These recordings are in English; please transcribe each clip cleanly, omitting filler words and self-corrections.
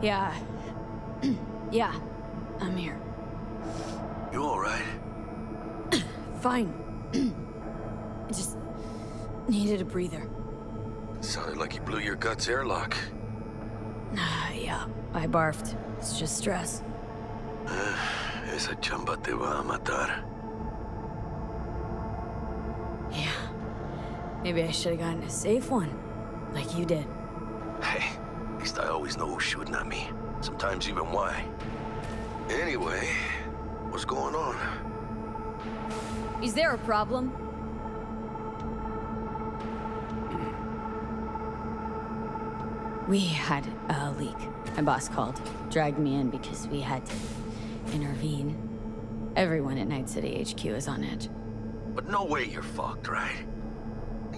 Yeah. Yeah, I'm here. You all right? Fine. I just needed a breather. Sounded like you blew your guts airlock. Yeah, I barfed. It's just stress. Esa chamba te va a matar. Yeah. Maybe I should have gotten a safe one, like you did. Hey, at least I always know who's shooting at me. Sometimes even why. Anyway, what's going on? Is there a problem? We had a leak. My boss called, dragged me in because we had to intervene. Everyone at Night City HQ is on edge. But no way you're fucked, right?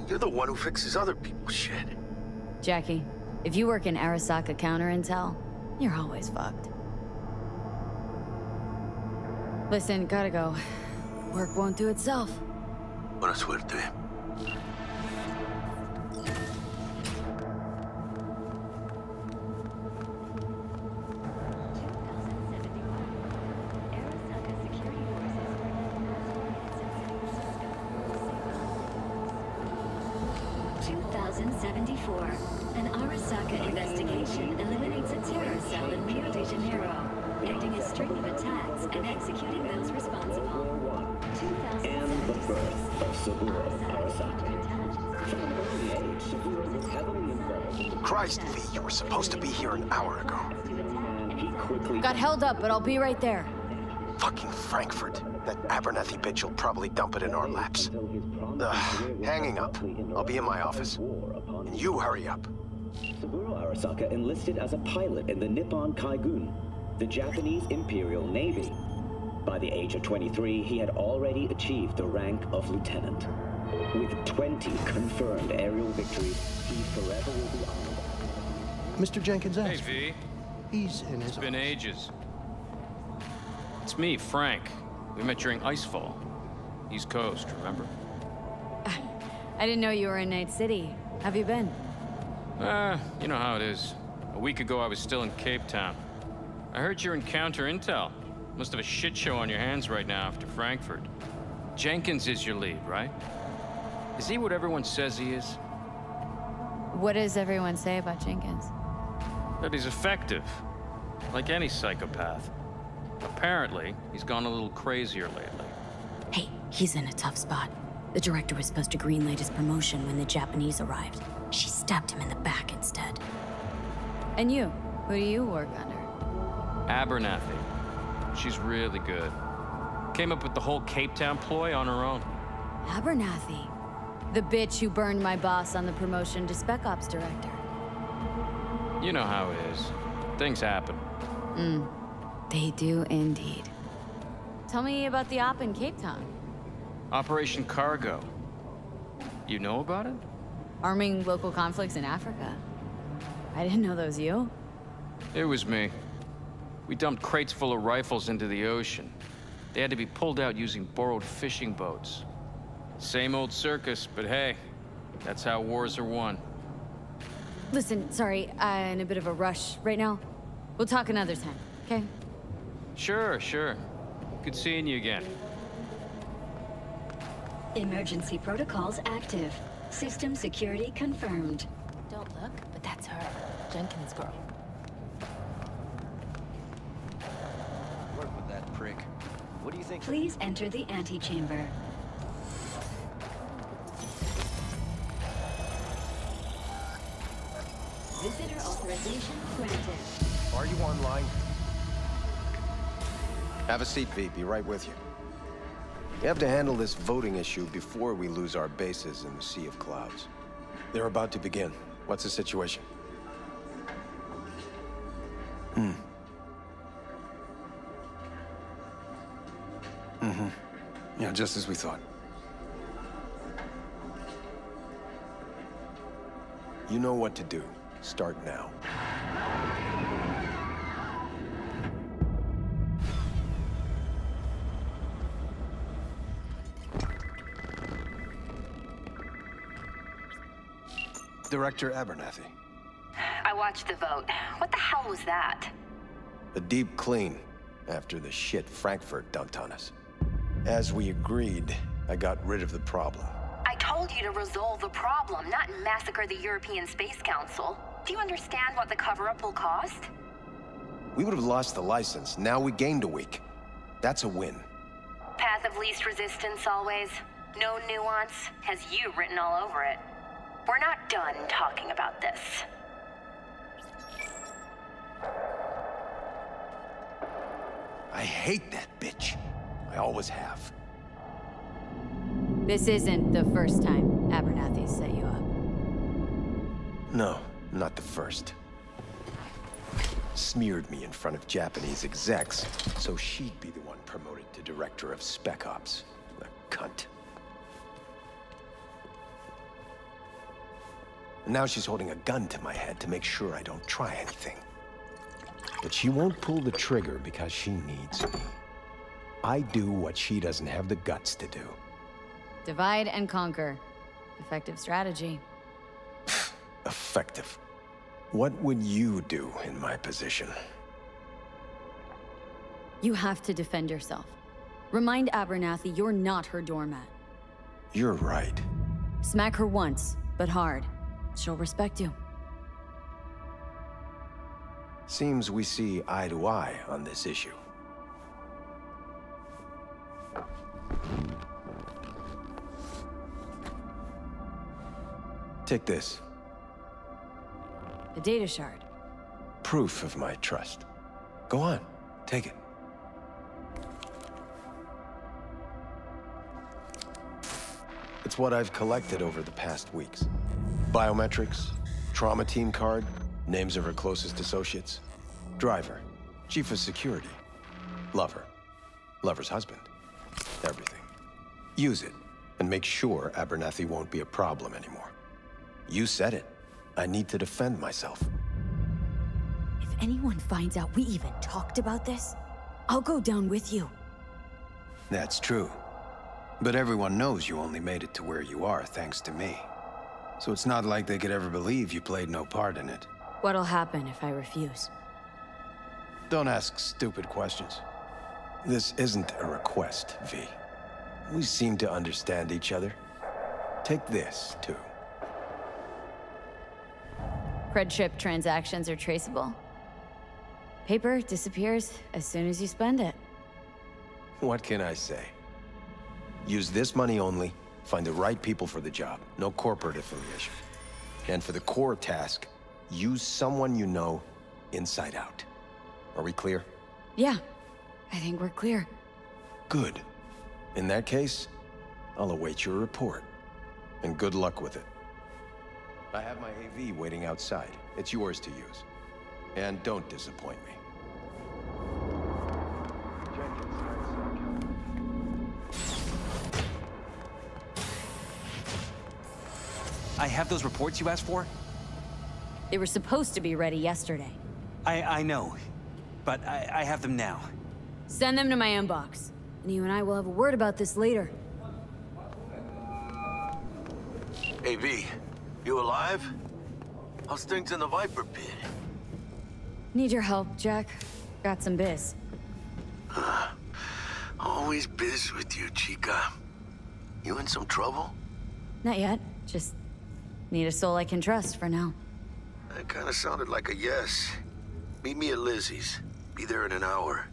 You're the one who fixes other people's shit. Jackie, if you work in Arasaka counterintel, you're always fucked. Listen, gotta go. Work won't do itself. Buena suerte. An Arasaka investigation eliminates a terror cell in Rio de Janeiro, ending a string of attacks and executing those responsible. 2076. Christ, V, you were supposed to be here an hour ago. Got held up, but I'll be right there. Fucking Frankfurt. That Abernathy bitch will probably dump it in our laps. Hanging up. I'll be in my office. And you hurry up. Saburo Arasaka enlisted as a pilot in the Nippon Kaigun, the Japanese Imperial Navy. By the age of 23, he had already achieved the rank of lieutenant. With 20 confirmed aerial victories, he forever will be honored. Mr. Jenkins asked. Hey, V. He's in his It's been office. ages. It's me, Frank. We met during Icefall. East Coast, remember? I didn't know you were in Night City. Have you been? You know how it is. A week ago, I was still in Cape Town. I heard you're in counter-intel. Must have a shit show on your hands right now after Frankfurt. Jenkins is your lead, right? Is he what everyone says he is? What does everyone say about Jenkins? That he's effective. Like any psychopath. Apparently, he's gone a little crazier lately. Hey, he's in a tough spot. The director was supposed to greenlight his promotion when the Japanese arrived. She stabbed him in the back instead. And you? Who do you work under? Abernathy. She's really good. Came up with the whole Cape Town ploy on her own. Abernathy. The bitch who burned my boss on the promotion to Spec Ops director. You know how it is. Things happen. They do indeed. Tell me about the op in Cape Town. Operation Cargo. You know about it? Arming local conflicts in Africa. I didn't know that was you. It was me. We dumped crates full of rifles into the ocean. They had to be pulled out using borrowed fishing boats. Same old circus, but hey, that's how wars are won. Listen, sorry, I'm in a bit of a rush right now. We'll talk another time, okay? Sure. Good seeing you again. Emergency protocols active. System security confirmed. Don't look, but that's her. Jenkins' girl. Work with that prick. What do you think? Please enter the antechamber. Visitor authorization granted. Are you online? Have a seat, V. Be right with you. We have to handle this voting issue before we lose our bases in the Sea of Clouds. They're about to begin. What's the situation? Yeah, just as we thought. You know what to do. Start now. Director Abernathy. I watched the vote. What the hell was that? A deep clean after the shit Frankfurt dumped on us. As we agreed, I got rid of the problem. I told you to resolve the problem, not massacre the European Space Council. Do you understand what the cover-up will cost? We would have lost the license. Now we gained a week. That's a win. Path of least resistance always. No nuance. Has you written all over it. We're not done talking about this. I hate that bitch. I always have. This isn't the first time Abernathy set you up. No, not the first. Smeared me in front of Japanese execs, so she'd be the one promoted to director of Spec Ops. The cunt. Now she's holding a gun to my head to make sure I don't try anything. But she won't pull the trigger because she needs me. I do what she doesn't have the guts to do. Divide and conquer. Effective strategy. Effective. What would you do in my position? You have to defend yourself. Remind Abernathy you're not her doormat. You're right. Smack her once, but hard. She'll respect you. Seems we see eye to eye on this issue. Take this. A data shard. Proof of my trust. Go on, take it. It's what I've collected over the past weeks. Biometrics, trauma team card, names of her closest associates. Driver, chief of security. Lover, lover's husband. Everything. Use it, and make sure Abernathy won't be a problem anymore. You said it. I need to defend myself. If anyone finds out we even talked about this, I'll go down with you. That's true. But everyone knows you only made it to where you are thanks to me. So it's not like they could ever believe you played no part in it. What'll happen if I refuse? Don't ask stupid questions. This isn't a request, V. We seem to understand each other. Take this, too. Credship transactions are traceable. Paper disappears as soon as you spend it. What can I say? Use this money only, find the right people for the job, no corporate affiliation. And for the core task, use someone you know inside out. Are we clear? Yeah, I think we're clear. Good. In that case, I'll await your report. And good luck with it. I have my AV waiting outside. It's yours to use. And don't disappoint me. I have those reports you asked for? They were supposed to be ready yesterday. I know, but I have them now. Send them to my inbox. And you and I will have a word about this later. Hey, V, you alive? How's things in the Viper pit? Need your help, Jack. Got some biz. Always biz with you, Chica. You in some trouble? Not yet. Just need a soul I can trust for now. That kind of sounded like a yes. Meet me at Lizzie's. Be there in an hour.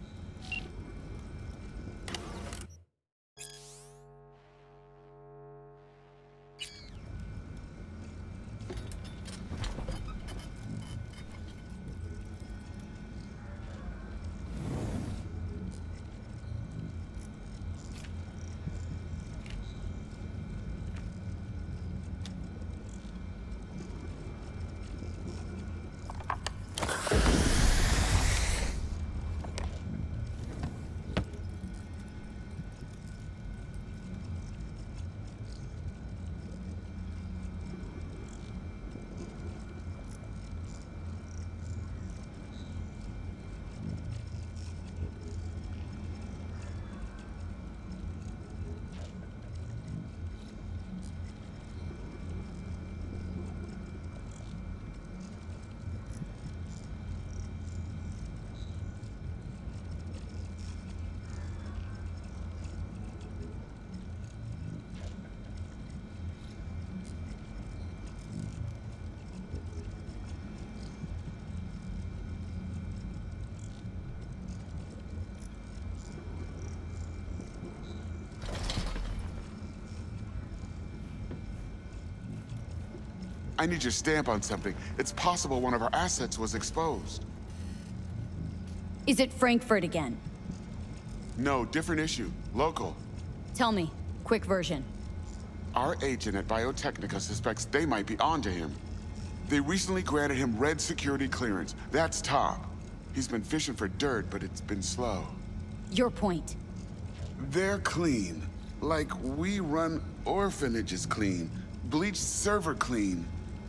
I need your stamp on something. It's possible one of our assets was exposed. Is it Frankfurt again? No, different issue. Local. Tell me. Quick version. Our agent at Biotechnica suspects they might be onto him. They recently granted him red security clearance. That's top. He's been fishing for dirt, but it's been slow. Your point. They're clean. Like we run orphanages clean. Bleached server clean.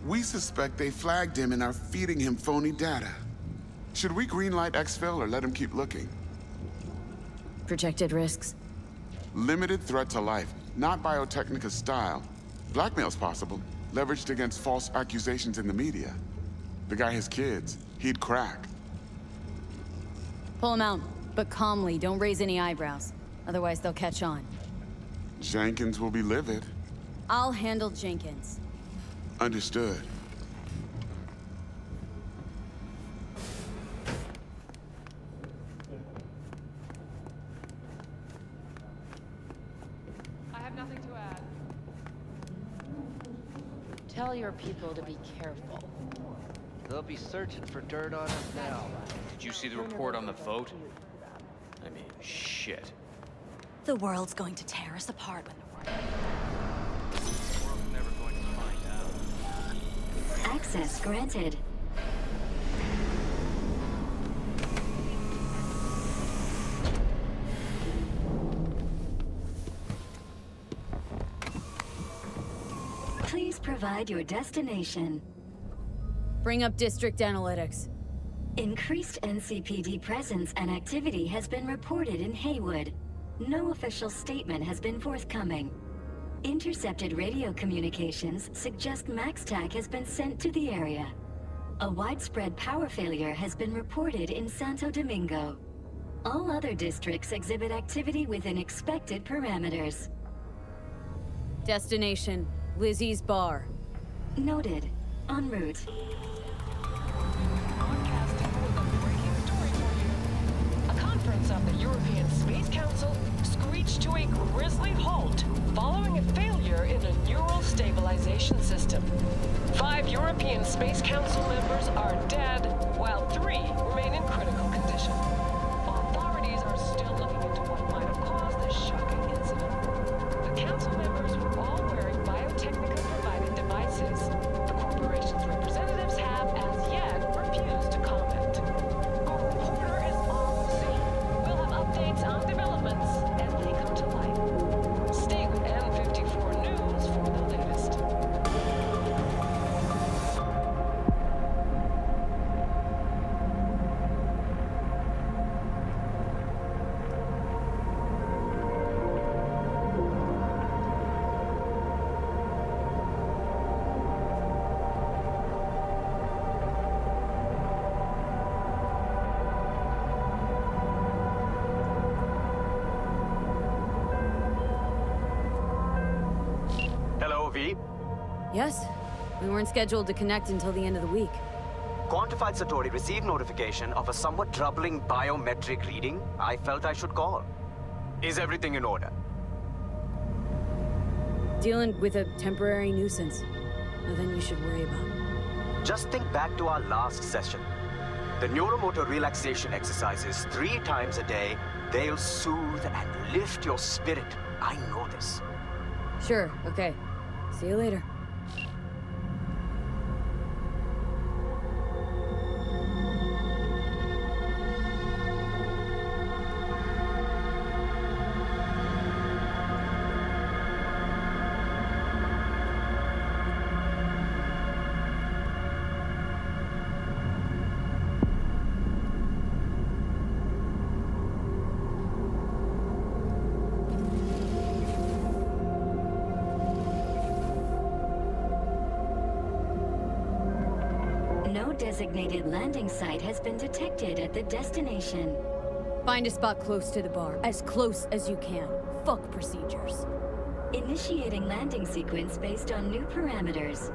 We suspect they flagged him and are feeding him phony data. Should we greenlight exfil or let him keep looking? Projected risks? Limited threat to life. Not Biotechnica's style. Blackmail's possible. Leveraged against false accusations in the media. The guy has kids. He'd crack. Pull him out, but calmly. Don't raise any eyebrows. Otherwise, they'll catch on. Jenkins will be livid. I'll handle Jenkins. Understood. I have nothing to add. Tell your people to be careful. They'll be searching for dirt on us now. Did you see the report on the vote? I mean, shit. The world's going to tear us apart when The world's never going to find out. Access granted. Please provide your destination. Bring up district analytics. Increased NCPD presence and activity has been reported in Haywood. No official statement has been forthcoming. Intercepted radio communications suggest MaxTac has been sent to the area. A widespread power failure has been reported in Santo Domingo. All other districts exhibit activity within expected parameters. Destination, Lizzie's Bar. Noted. En route. A conference of the European Space Council screeched to a grisly halt following a failure in a neural stabilization system. 5 European Space Council members are dead, while 3 remain in critical condition. Authorities are still looking into what might have caused this shocking incident. The council members were all wearing Biotechnica-provided devices. The corporation's representatives have, as yet, refused to comment. Our reporter is on the scene. We'll have updates on developments as they come to light. Stay with N54 News for the latest. Hello, V. Yes? We weren't scheduled to connect until the end of the week. Quantified Satori received notification of a somewhat troubling biometric reading. I felt I should call. Is everything in order? Dealing with a temporary nuisance. Nothing you should worry about. Just think back to our last session. The neuromotor relaxation exercises 3 times a day. They'll soothe and lift your spirit. I know this. Sure, okay. See you later. No designated landing site has been detected at the destination. Find a spot close to the bar. As close as you can. Fuck procedures. Initiating landing sequence based on new parameters.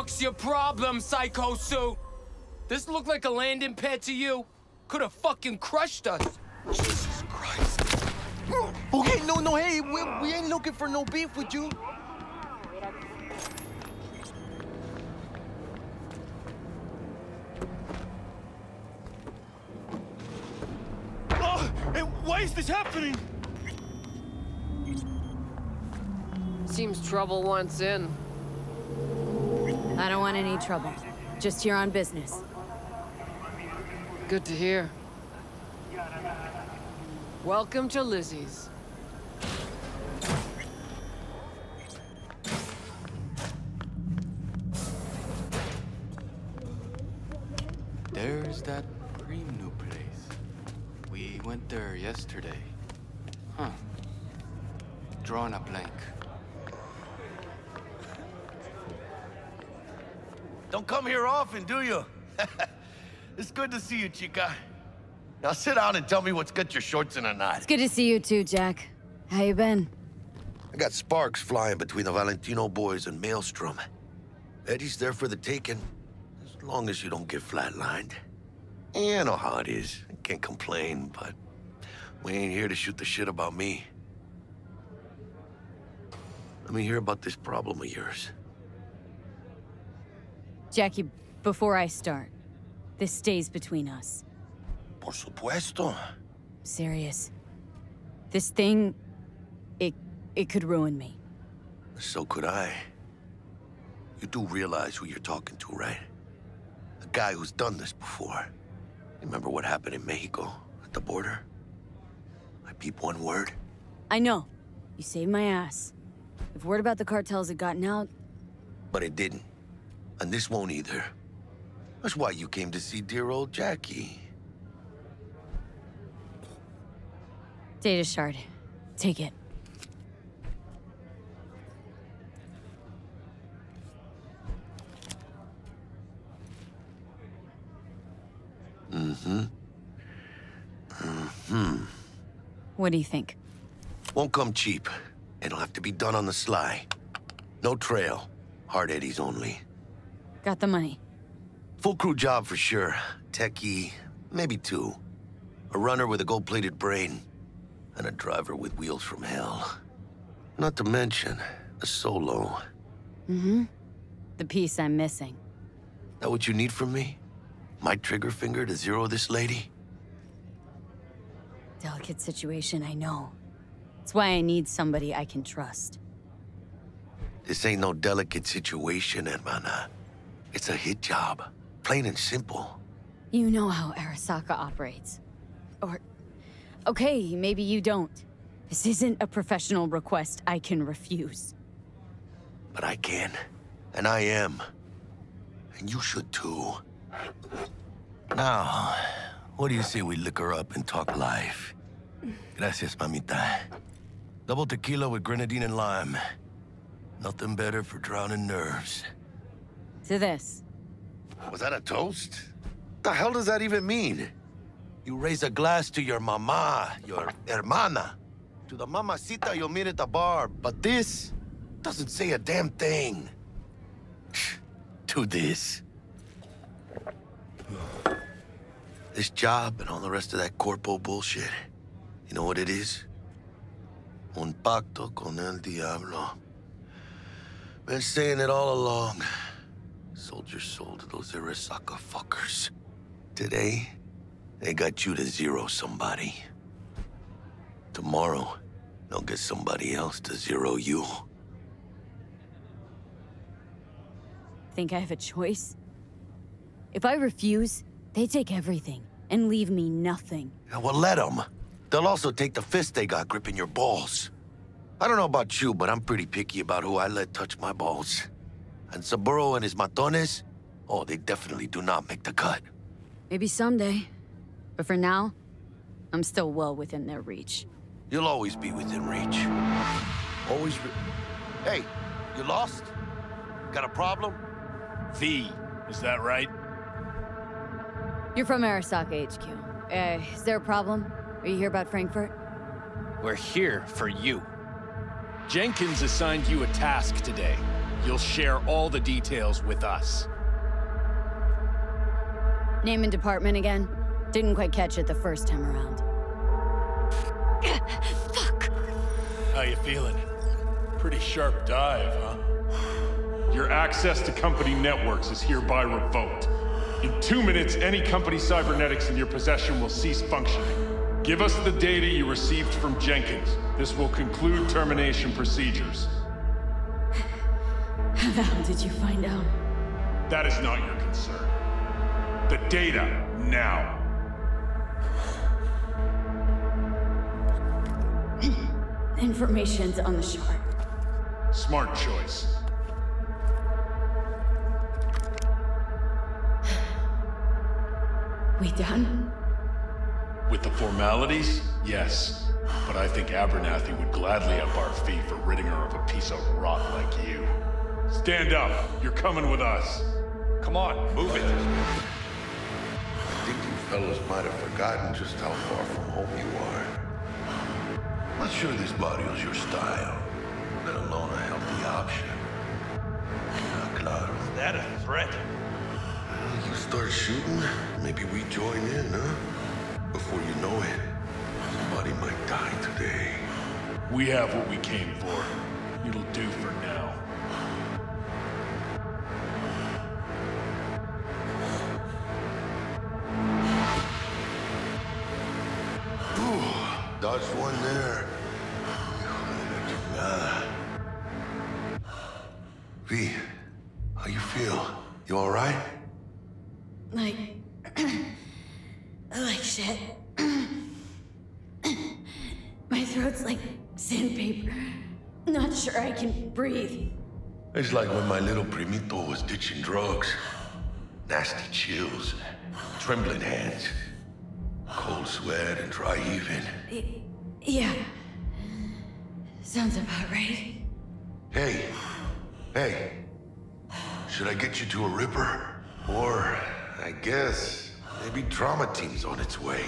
fuck's your problem, Psycho Suit? This look like a landing pad to you? Could have fucking crushed us. Jesus Christ. Okay, no, hey, we ain't looking for no beef with you. Hey, why is this happening? Seems trouble wants in. I don't want any trouble. Just here on business. Good to hear. Welcome to Lizzie's. There's that cream new place. We went there yesterday. Huh. Drawing a blank. Don't come here often, do you? It's good to see you, chica. Now sit down and tell me what's got your shorts in a knot. It's good to see you too, Jack. How you been? I got sparks flying between the Valentino boys and Maelstrom. Eddie's there for the taking, as long as you don't get flatlined. Yeah, I know how it is. I can't complain, but we ain't here to shoot the shit about me. Let me hear about this problem of yours. Jackie, before I start, this stays between us. Por supuesto. Serious. This thing, it could ruin me. So could I. You do realize who you're talking to, right? A guy who's done this before. Remember what happened in Mexico, at the border? I peep one word. I know. You saved my ass. If word about the cartels had gotten out... But it didn't. And this won't either. That's why you came to see dear old Jackie. Data shard. Take it. What do you think? Won't come cheap. It'll have to be done on the sly. No trail. Hard eddies only. Got the money. Full crew job for sure. Techie, maybe two. A runner with a gold-plated brain. And a driver with wheels from hell. Not to mention, a solo. The piece I'm missing. That what you need from me? My trigger finger to zero this lady? Delicate situation, I know. It's why I need somebody I can trust. This ain't no delicate situation, hermana. It's a hit job. Plain and simple. You know how Arasaka operates. Or... okay, maybe you don't. This isn't a professional request I can refuse. But I can. And I am. And you should too. Now, what do you say we liquor up and talk life? Gracias, mamita. Double tequila with grenadine and lime. Nothing better for drowning nerves. To this. Was that a toast? What the hell does that even mean? You raise a glass to your mama, your hermana. To the mamacita you'll meet at the bar. But this doesn't say a damn thing. To this. This job and all the rest of that corpo bullshit. You know what it is? Un pacto con el diablo. Been saying it all along. Sold your soul to those Arasaka fuckers. Today, they got you to zero somebody. Tomorrow, they'll get somebody else to zero you. Think I have a choice? If I refuse, they take everything and leave me nothing. Yeah, well, let them. They'll also take the fist they got gripping your balls. I don't know about you, but I'm pretty picky about who I let touch my balls. And Saburo and his matones, oh, they definitely do not make the cut. Maybe someday. But for now, I'm still well within their reach. You'll always be within reach. Always Hey, you lost? Got a problem? V, is that right? You're from Arasaka HQ. Is there a problem? Are you here about Frankfurt? We're here for you. Jenkins assigned you a task today. You'll share all the details with us. Name and department again? Didn't quite catch it the first time around. Fuck! How you feeling? Pretty sharp dive, huh? Your access to company networks is hereby revoked. In 2 minutes, any company cybernetics in your possession will cease functioning. Give us the data you received from Jenkins. This will conclude termination procedures. How the hell did you find out? That is not your concern. The data, now. Information's on the shard. Smart choice. We done? With the formalities, yes. But I think Abernathy would gladly up our fee for ridding her of a piece of rot like you. Stand up. You're coming with us. Come on, move it. I think you fellas might have forgotten just how far from home you are. Not sure this barrio's your style, let alone a healthy option. Claro. Is that a threat? You start shooting, maybe we join in, huh? Before you know it, somebody might die today. We have what we came for. It'll do for now. Dodged one there. V, how you feel? You all right? Like shit. My throat's like sandpaper. Not sure I can breathe. It's like when my little primito was ditching drugs. Nasty chills, trembling hands, cold sweat and dry heaving. Yeah. Sounds about right. Hey. Should I get you to a Ripper? Or, I guess, maybe trauma team's on its way.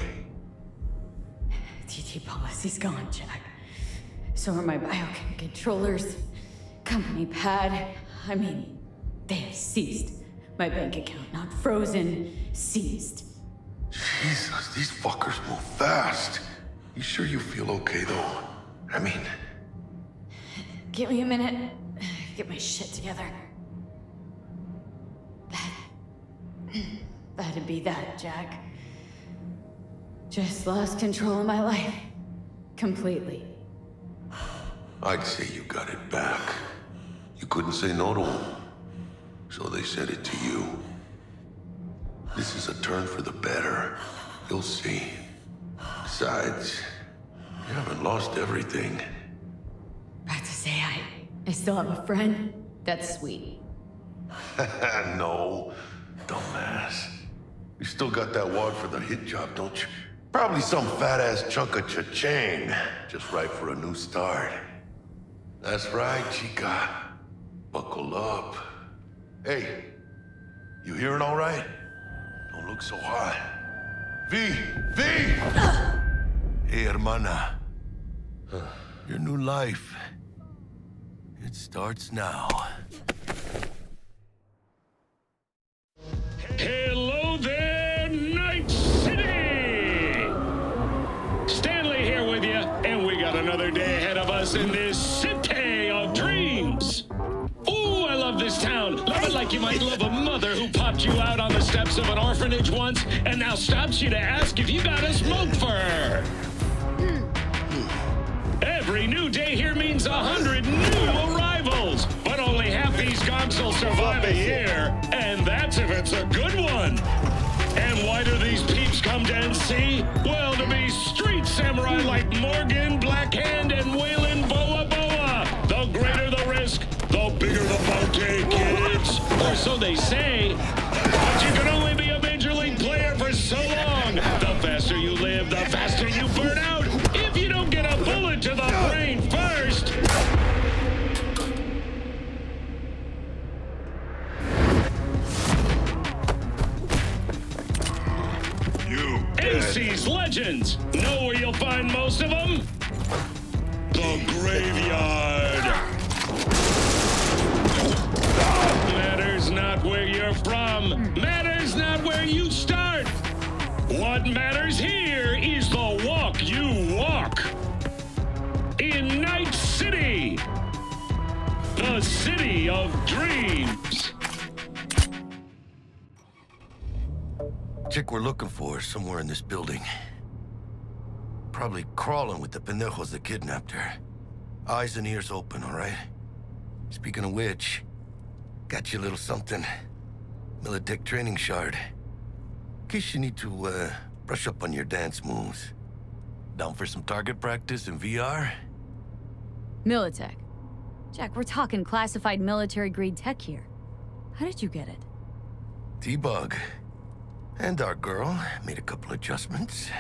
TT policy's gone, Jack. So are my biochem controllers, company pad. I mean, they have ceased. My bank account not frozen, seized. Jesus, these fuckers move fast. You sure you feel okay, though? I mean... Give me a minute. Get my shit together. That'd be that, Jack. Just lost control of my life. Completely. I'd say you got it back. You couldn't say no to them. So they said it to you. This is a turn for the better. You'll see. Besides, you haven't lost everything. About to say I still have a friend? That's sweet. No, dumbass. You still got that wad for the hit job, don't you? Probably some fat-ass chunk of cha-ching. Just right for a new start. That's right, chica. Buckle up. Hey, you hearing all right? Don't look so hot. V! Hey, hermana. Your new life. It starts now. Hello there, Night City! Stanley here with you, and we got another day ahead of us in this city of dreams. Ooh, I love this town. Love it like you might love a mother who popped you out on the steps of an orphanage once and now stops you to ask if you got a smoke for her. Every new day here means 100 new arrivals, but only half these gonks will survive a year, and that's if it's a good one. And why do these peeps come to NC? Well, to be street samurai like Morgan, Blackhand, and Waylon Boa Boa. The greater the risk, the bigger the bounty, kids. Or so they say. But you can only be a major league player for so long. The faster you live, the faster you burn out. If you don't get a bullet to the brain first. NC's legends. Know where you'll find most of them? The graveyard. city of dreams. Chick we're looking for is somewhere in this building. Probably crawling with the pendejos that kidnapped her. Eyes and ears open, all right? Speaking of which, got you a little something. Militech training shard. In case you need to, brush up on your dance moves. Down for some target practice in VR? Militech. Jack, we're talking classified military-grade tech here. How did you get it? T-Bug. And our girl made a couple adjustments.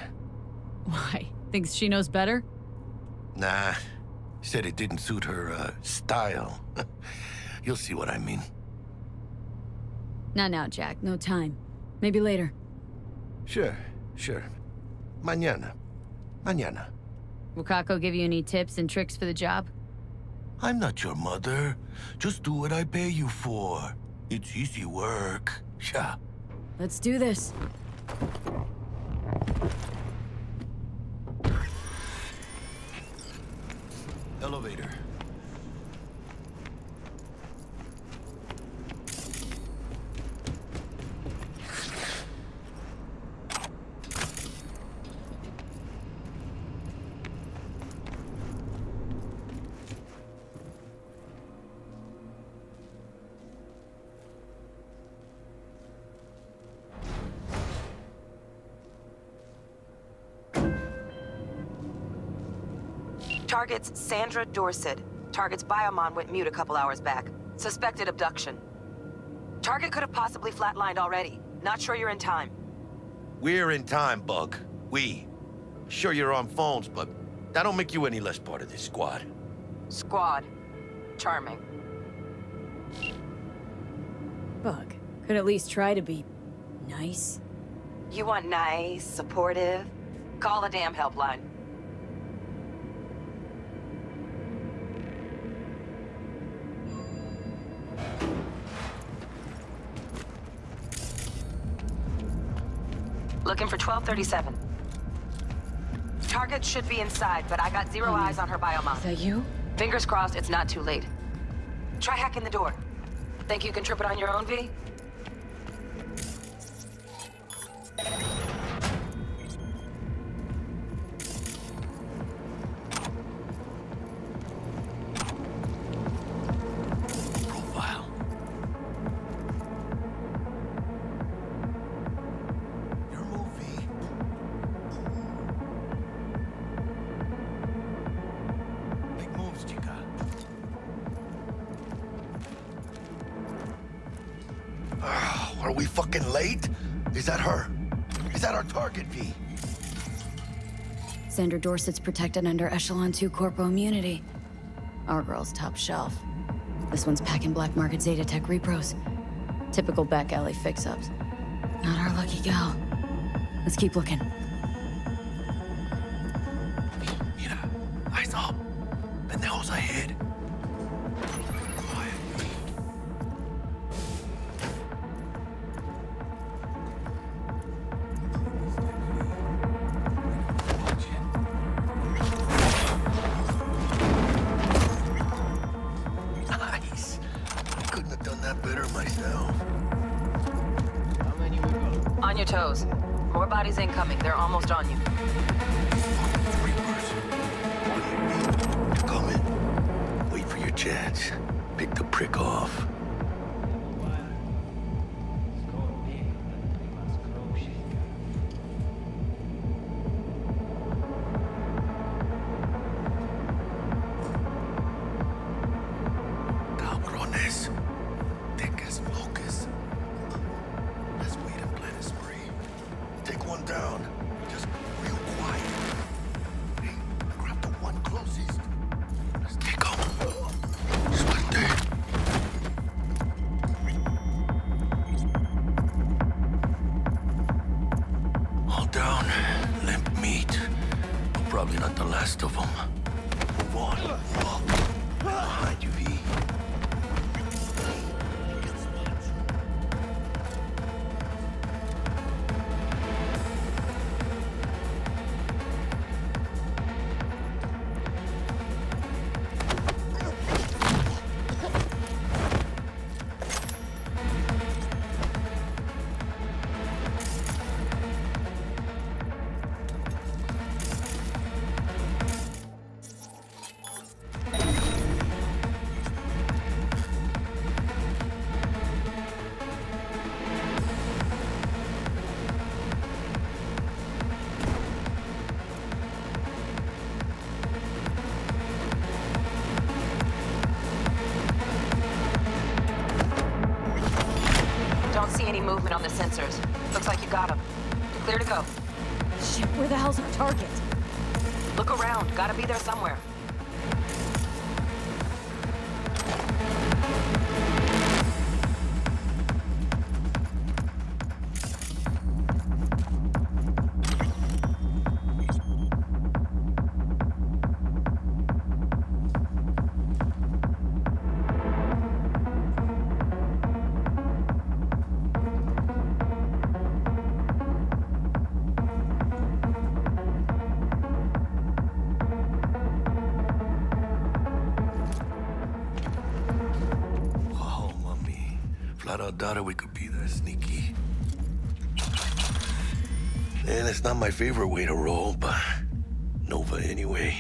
Why? Thinks she knows better? Nah. Said it didn't suit her, style. You'll see what I mean. Not now, Jack. No time. Maybe later. Sure. Mañana. Will Kako give you any tips and tricks for the job? I'm not your mother. Just do what I pay you for. It's easy work. Yeah. Let's do this. Elevator. Target's Sandra Dorset. Target's biomon went mute a couple hours back. Suspected abduction. Target could have possibly flatlined already. Not sure you're in time. We're in time, Bug. We. Sure you're on phones, but that don't make you any less part of this squad. Squad. Charming. Bug, could at least try to be nice. You want nice, supportive? Call the damn helpline. Looking for 1237. Target should be inside, but I got zero eyes on her biomon. Is that you? Fingers crossed it's not too late. Try hacking the door. Think you can trip it on your own, V? Are we fucking late? Is that her? Is that our target, V? Sandra Dorset's protected under Echelon 2 Corpo immunity. Our girl's top shelf. This one's packing black market Zeta Tech repros. Typical back alley fix-ups. Not our lucky gal. Let's keep looking. Mira, eyes up. Pendejos ahead. On your toes. More bodies incoming. They're almost on you. Coming. Wait for your chance. Pick the prick off. Cabrones. Thick as locusts. Let's wait and plan a spree. Take one down. Just real quiet. Hey, grab the one closest. Let's take him. Suerte. All down. Limp meat. But probably not the last of them. Move on. Move up. Behind you, V. go. Shit, where the hell's our target? Look around. Gotta be there somewhere. I doubted we could be that sneaky. And it's not my favorite way to roll, but Nova anyway.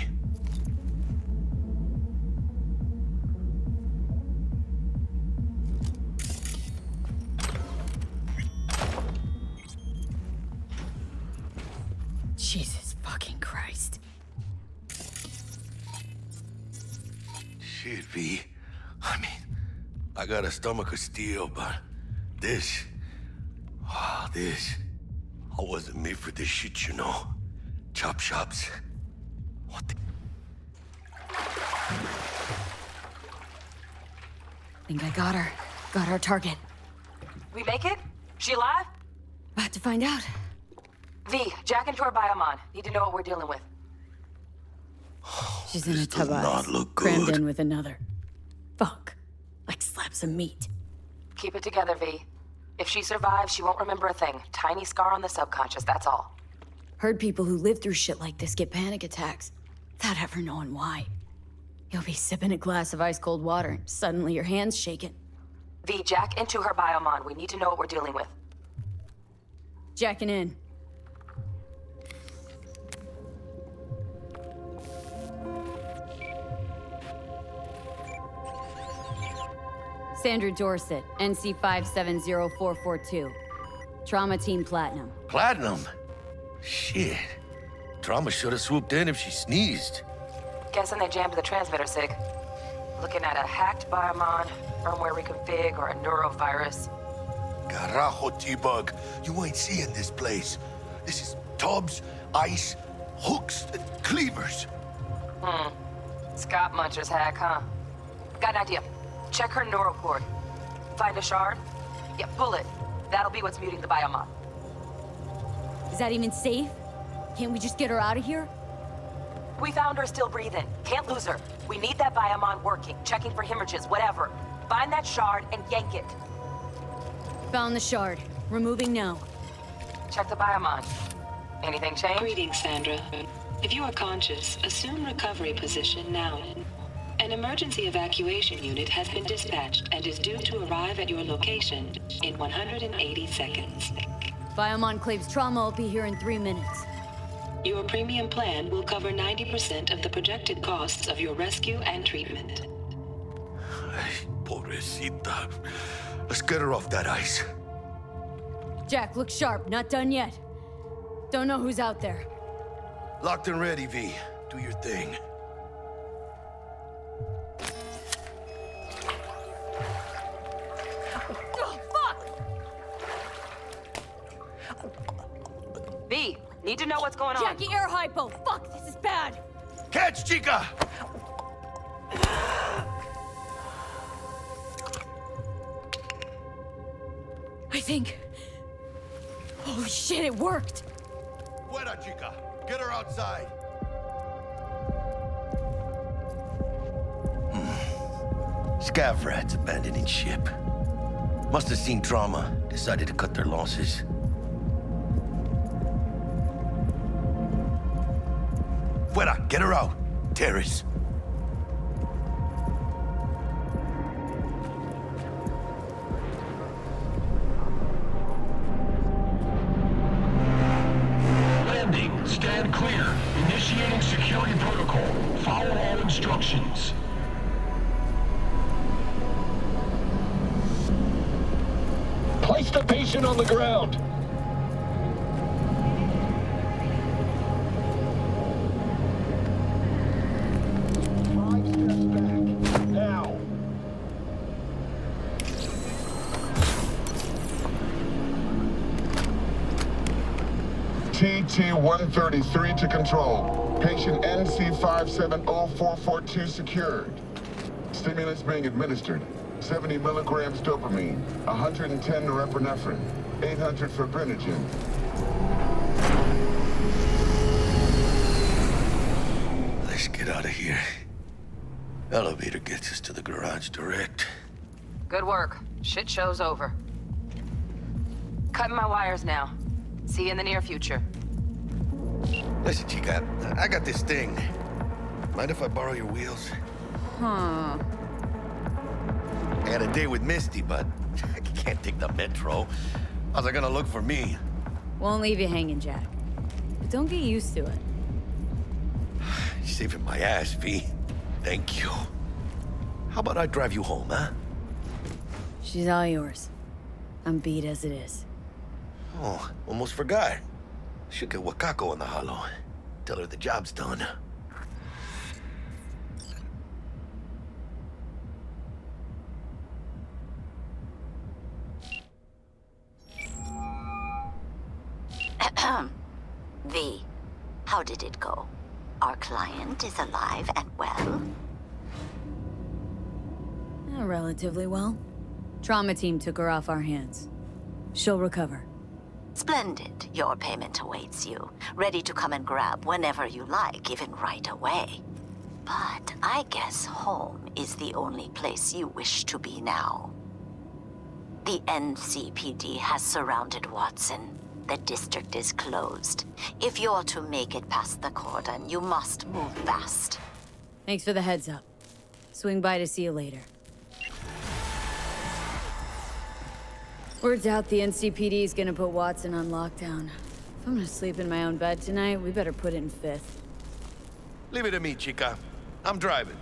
Jesus fucking Christ. Shit, V. I mean, I got a stomach of steel, but this... I wasn't made for this shit, you know. Chop shops. What the... Think I got her. Got our target. We make it? She alive? About to find out. V, jack into her biomon. Need to know what we're dealing with. She's in a tub of not ice, look crammed good. in with another. Fuck. Like slabs of meat. Keep it together, V. If she survives, she won't remember a thing. Tiny scar on the subconscious, that's all. Heard people who live through shit like this get panic attacks, without ever knowing why. You'll be sipping a glass of ice-cold water, and suddenly your hand's shaking. V, jack into her biomon. We need to know what we're dealing with. Jacking in. Sandra Dorset, NC 570442. Trauma Team Platinum. Platinum? Shit. Trauma should have swooped in if she sneezed. Guessing they jammed the transmitter, Sig. Looking at a hacked biomon, firmware reconfig, or a neurovirus. Carajo, T-Bug. You ain't seeing this place. This is tubs, ice, hooks, cleavers. Scott Muncher's hack, huh? Got an idea. Check her neural cord. Find a shard? Yeah, pull it. That'll be what's muting the biomon. Is that even safe? Can't we just get her out of here? We found her still breathing. Can't lose her. We need that biomon working, checking for hemorrhages, whatever. Find that shard and yank it. Found the shard. Removing now. Check the biomon. Anything change? Greetings, Sandra. If you are conscious, assume recovery position now. An emergency evacuation unit has been dispatched and is due to arrive at your location in 180 seconds. Biomon claims trauma will be here in 3 minutes. Your premium plan will cover 90% of the projected costs of your rescue and treatment. Ay, pobrecita. Let's get her off that ice. Jack, look sharp. Not done yet. Don't know who's out there. Locked and ready, V. Do your thing. V, need to know what's going on. Jackie, air hypo. Fuck, this is bad. Catch, chica! I think... Holy shit, it worked! Fuera, chica! Get her outside! Scav rats abandoning ship. Must have seen trauma, decided to cut their losses. Fuera, get her out. Terrace. Landing. Stand clear. Initiating security protocol. Follow all instructions. Place the patient on the ground. TT-133 to control. Patient NC570442 secured. Stimulants being administered. 70 milligrams dopamine, 110 norepinephrine, 800 fibrinogen. Let's get out of here. Elevator gets us to the garage direct. Good work. Shit show's over. Cutting my wires now. See you in the near future. Listen, Chica, I got this thing. Mind if I borrow your wheels? Huh. I had a date with Misty, but I can't take the metro. How's it gonna look for me? Won't leave you hanging, Jack. But don't get used to it. You're saving my ass, V. Thank you. How about I drive you home, huh? She's all yours. I'm beat as it is. Oh, almost forgot. Should get Wakako on the holo. Tell her the job's done. V, how did it go? Our client is alive and well? Relatively well. Trauma team took her off our hands. She'll recover. Splendid. Your payment awaits you. Ready to come and grab whenever you like, even right away. But I guess home is the only place you wish to be now. The NCPD has surrounded Watson. The district is closed. If you're to make it past the cordon, you must move fast. Thanks for the heads up. Swing by to see you later. Word's out the NCPD is gonna put Watson on lockdown. If I'm gonna sleep in my own bed tonight, we better put it in 5th. Leave it to me, Chica. I'm driving.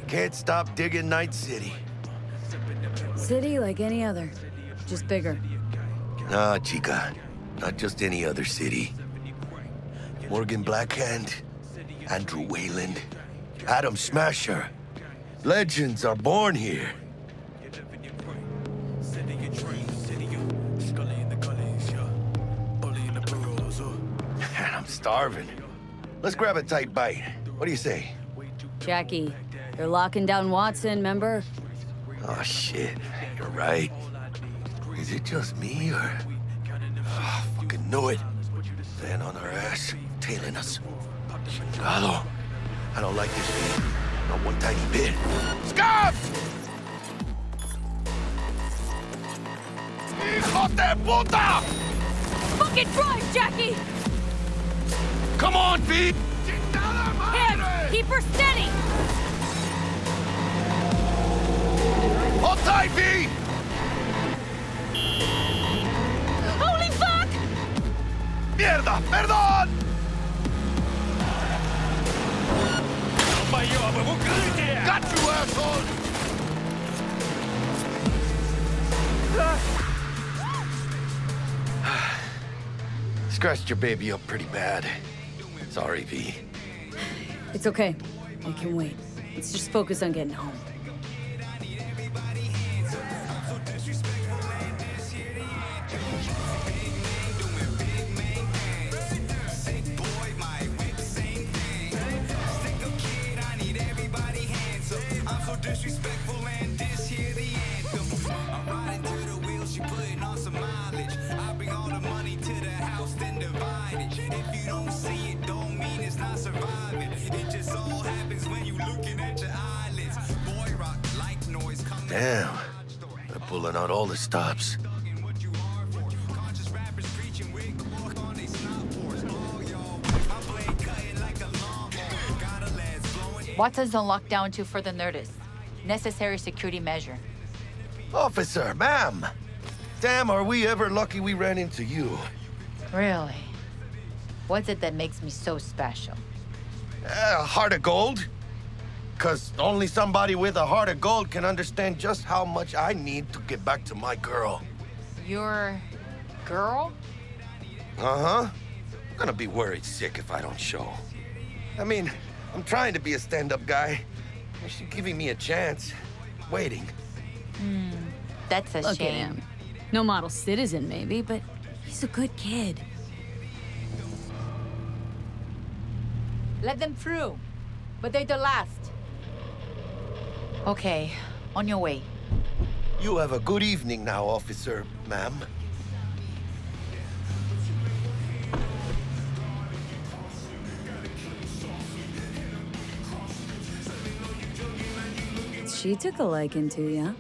Can't stop digging Night City. City like any other, just bigger. Nah, Chica. Not just any other city. Morgan Blackhand, Andrew Wayland, Adam Smasher. Legends are born here. Man, I'm starving. Let's grab a tight bite. What do you say? Jackie, they're locking down Watson, remember? Oh, shit. You're right. Is it just me, or... Oh, fucking knew it. Van on our ass, tailing us. Chingado. I don't like this thing. Not one tiny bit. Scum! Hijo de puta! Fucking drive, Jackie! Come on, V! Hands! Keep her steady! Hold tight, V! Holy fuck! Mierda! Perdón! Got you, asshole! Scratched your baby up pretty bad. Sorry, V. It's okay. I can wait. Let's just focus on getting home. Disrespectful and this here the anthem. I'm riding through the wheels, she putting on some mileage. I bring all the money to the house, then divide it. If you don't see it, don't mean it's not surviving. It just all happens when you looking at your eyelids. Boy rock, like noise coming. Damn. They're pulling out all the stops. Watson's on lockdown till further notice. Necessary security measure. Officer, ma'am. Damn, are we ever lucky we ran into you. Really? What's it that makes me so special? A heart of gold? Because only somebody with a heart of gold can understand just how much I need to get back to my girl. Your girl? Uh-huh. I'm gonna be worried sick if I don't show. I mean, I'm trying to be a stand-up guy. She's giving me a chance. Waiting. That's a Look shame. at him. No model citizen, maybe, but he's a good kid. Let them through. But they're the last. Okay, on your way. You have a good evening now, officer, ma'am. She took a liking to ya.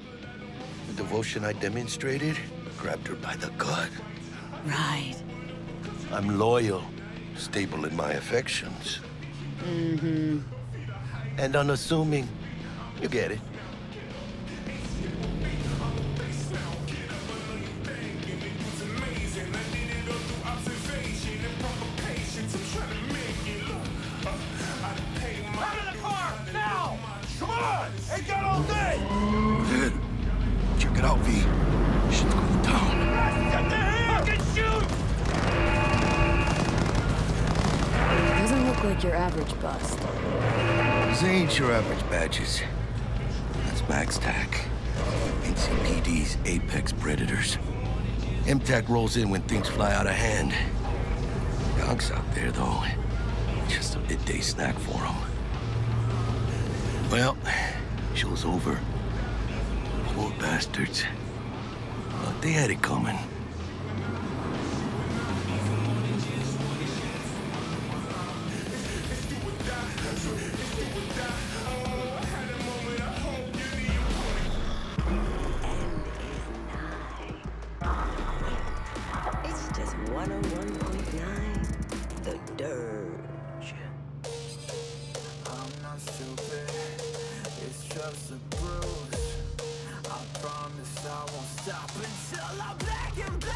The devotion I demonstrated grabbed her by the gut. Right. I'm loyal, stable in my affections. Mm-hmm. And unassuming. You get it. Ain't got all day! Good. Check it out, V. Shit's going down. Get the hell! Fucking shoot! Doesn't look like your average bust. These ain't your average badges. That's Max TAC. NCPD's apex predators. MTAC rolls in when things fly out of hand. Gonks out there, though. Just a midday snack for them. Well, show's over. Poor bastards. But they had it coming. It's just 101.9, The Dirge. I'm not stupid, it's just a bruise. I promise I won't stop until I'm black and blue.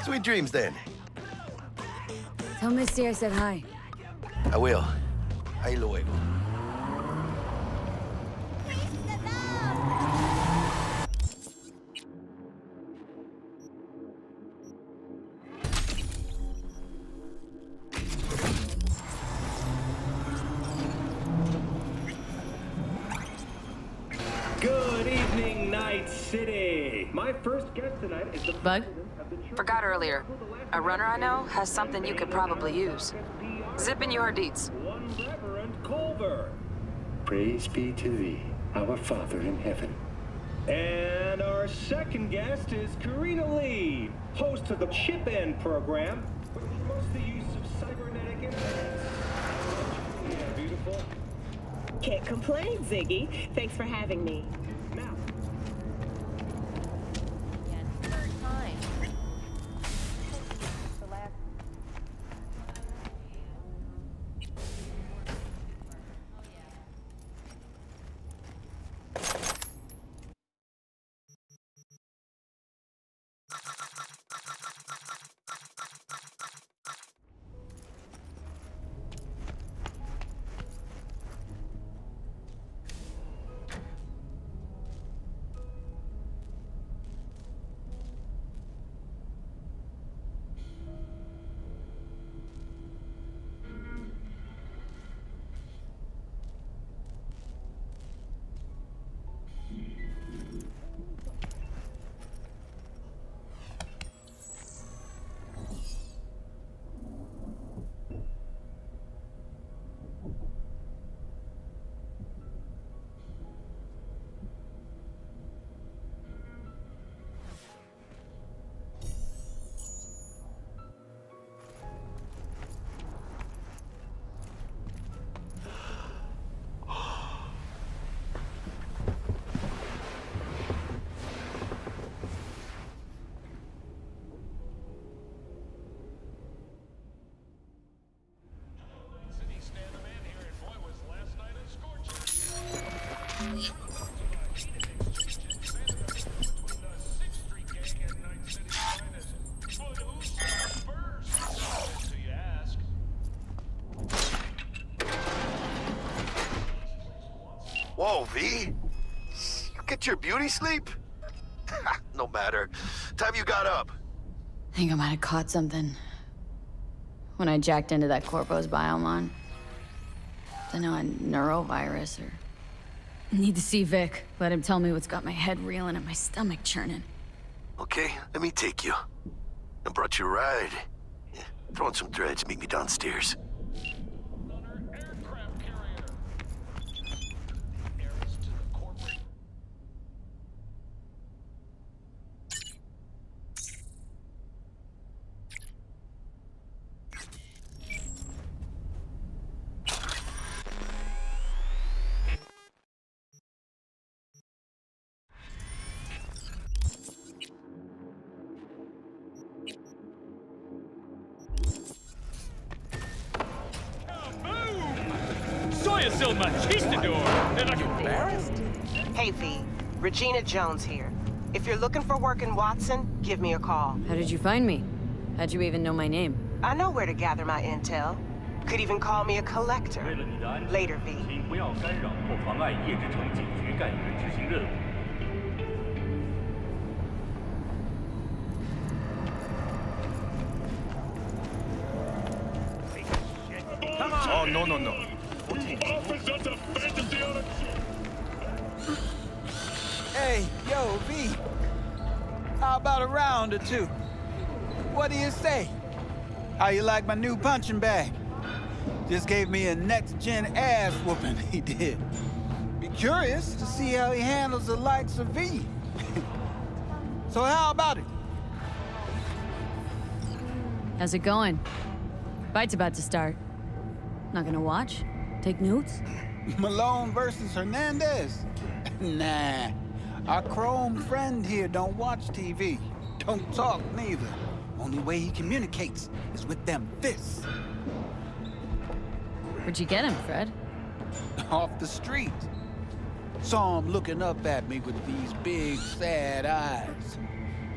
Sweet dreams, then. Tell Misty I said hi. I will. Ahí luego. Good evening, Night City. My first guest tonight is the Bug? Forgot earlier. A runner I know has something you could probably use. Zip in your deeds. One Reverend Culver. Praise be to thee, our Father in heaven. And our second guest is Karina Lee, host of the Chip End program, which promotes the use of cybernetic implants. Yeah, beautiful. Can't complain, Ziggy. Thanks for having me. Now, Whoa, V? You get your beauty sleep? No matter. Time you got up. I think I might have caught something when I jacked into that Corpo's biomon. Don't know, a neurovirus or... Need to see Vic. Let him tell me what's got my head reeling and my stomach churning. Okay, let me take you. I brought you a ride. Yeah, throw on some dreads, meet me downstairs. Hey, V. Regina Jones here. If you're looking for work in Watson, give me a call. How did you find me? How'd you even know my name? I know where to gather my intel. Could even call me a collector. Later, V. Come on. Oh, no. Hey, yo, V. How about a round or two? What do you say? How you like my new punching bag? Just gave me a next-gen ass whooping, he did. Be curious to see how he handles the likes of V. So how about it? How's it going? Fight's about to start. Not gonna watch? Take notes? Malone versus Hernandez? Nah. Our chrome friend here don't watch TV. Don't talk neither. Only way he communicates is with them fists. Where'd you get him, Fred? Off the street. Saw him looking up at me with these big, sad eyes.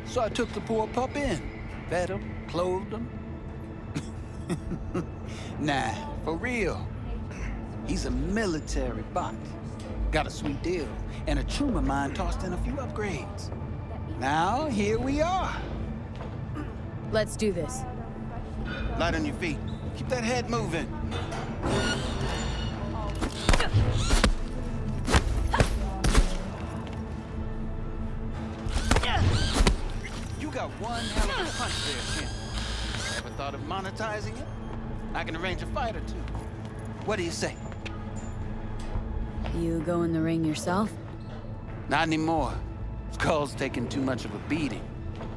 So I took the poor pup in. Fed him, clothed him. Nah, for real. He's a military bot. Got a sweet deal, and a tumor mine tossed in a few upgrades. Now, here we are. Let's do this. Light on your feet. Keep that head moving. You got one hell of a punch there, Ken. Ever thought of monetizing it? I can arrange a fight or two. What do you say? You go in the ring yourself? Not anymore. Skull's taking too much of a beating.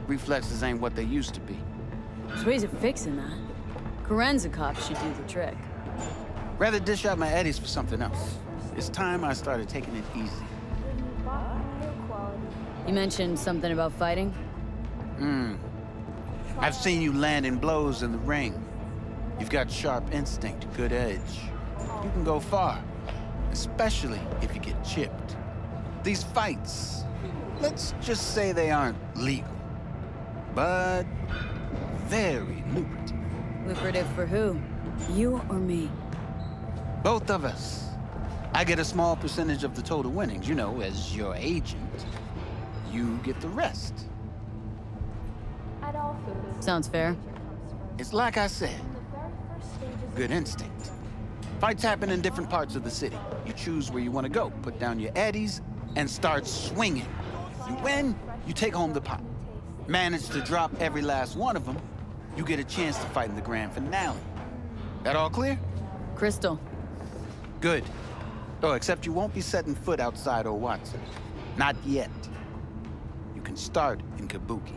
Reflexes ain't what they used to be. There's ways of fixing that. Karenza cops should do the trick. Rather dish out my eddies for something else. It's time I started taking it easy. You mentioned something about fighting? I've seen you landing blows in the ring. You've got sharp instinct, good edge. You can go far, especially if you get chipped. These fights, let's just say they aren't legal, but very lucrative. Lucrative for who? You or me? Both of us. I get a small percentage of the total winnings, you know, as your agent. You get the rest. Sounds fair. It's like I said, good instinct. Fights happen in different parts of the city. You choose where you want to go, put down your eddies, and start swinging. You win, you take home the pot. Manage to drop every last one of them, you get a chance to fight in the grand finale. That all clear? Crystal. Good. Oh, except you won't be setting foot outside old Watson. Not yet. You can start in Kabuki.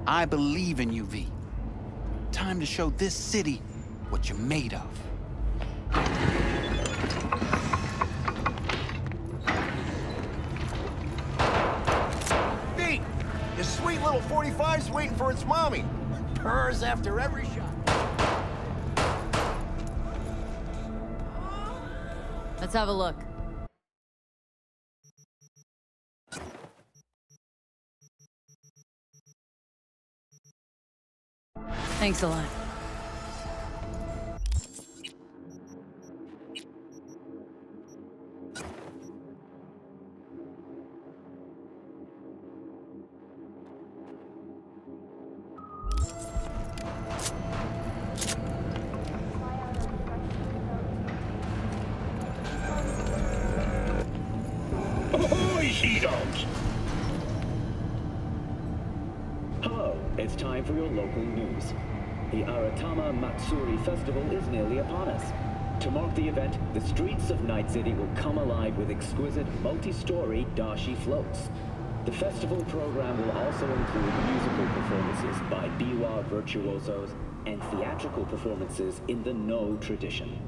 I believe in you, V. Time to show this city what you're made of. V, your sweet little 45's waiting for its mommy. Purrs after every shot. Let's have a look. Thanks a lot. Cheetos! Hello, it's time for your local news. The Aratama Matsuri Festival is nearly upon us. To mark the event, the streets of Night City will come alive with exquisite, multi-story dashi floats. The festival program will also include musical performances by biwa virtuosos and theatrical performances in the No tradition.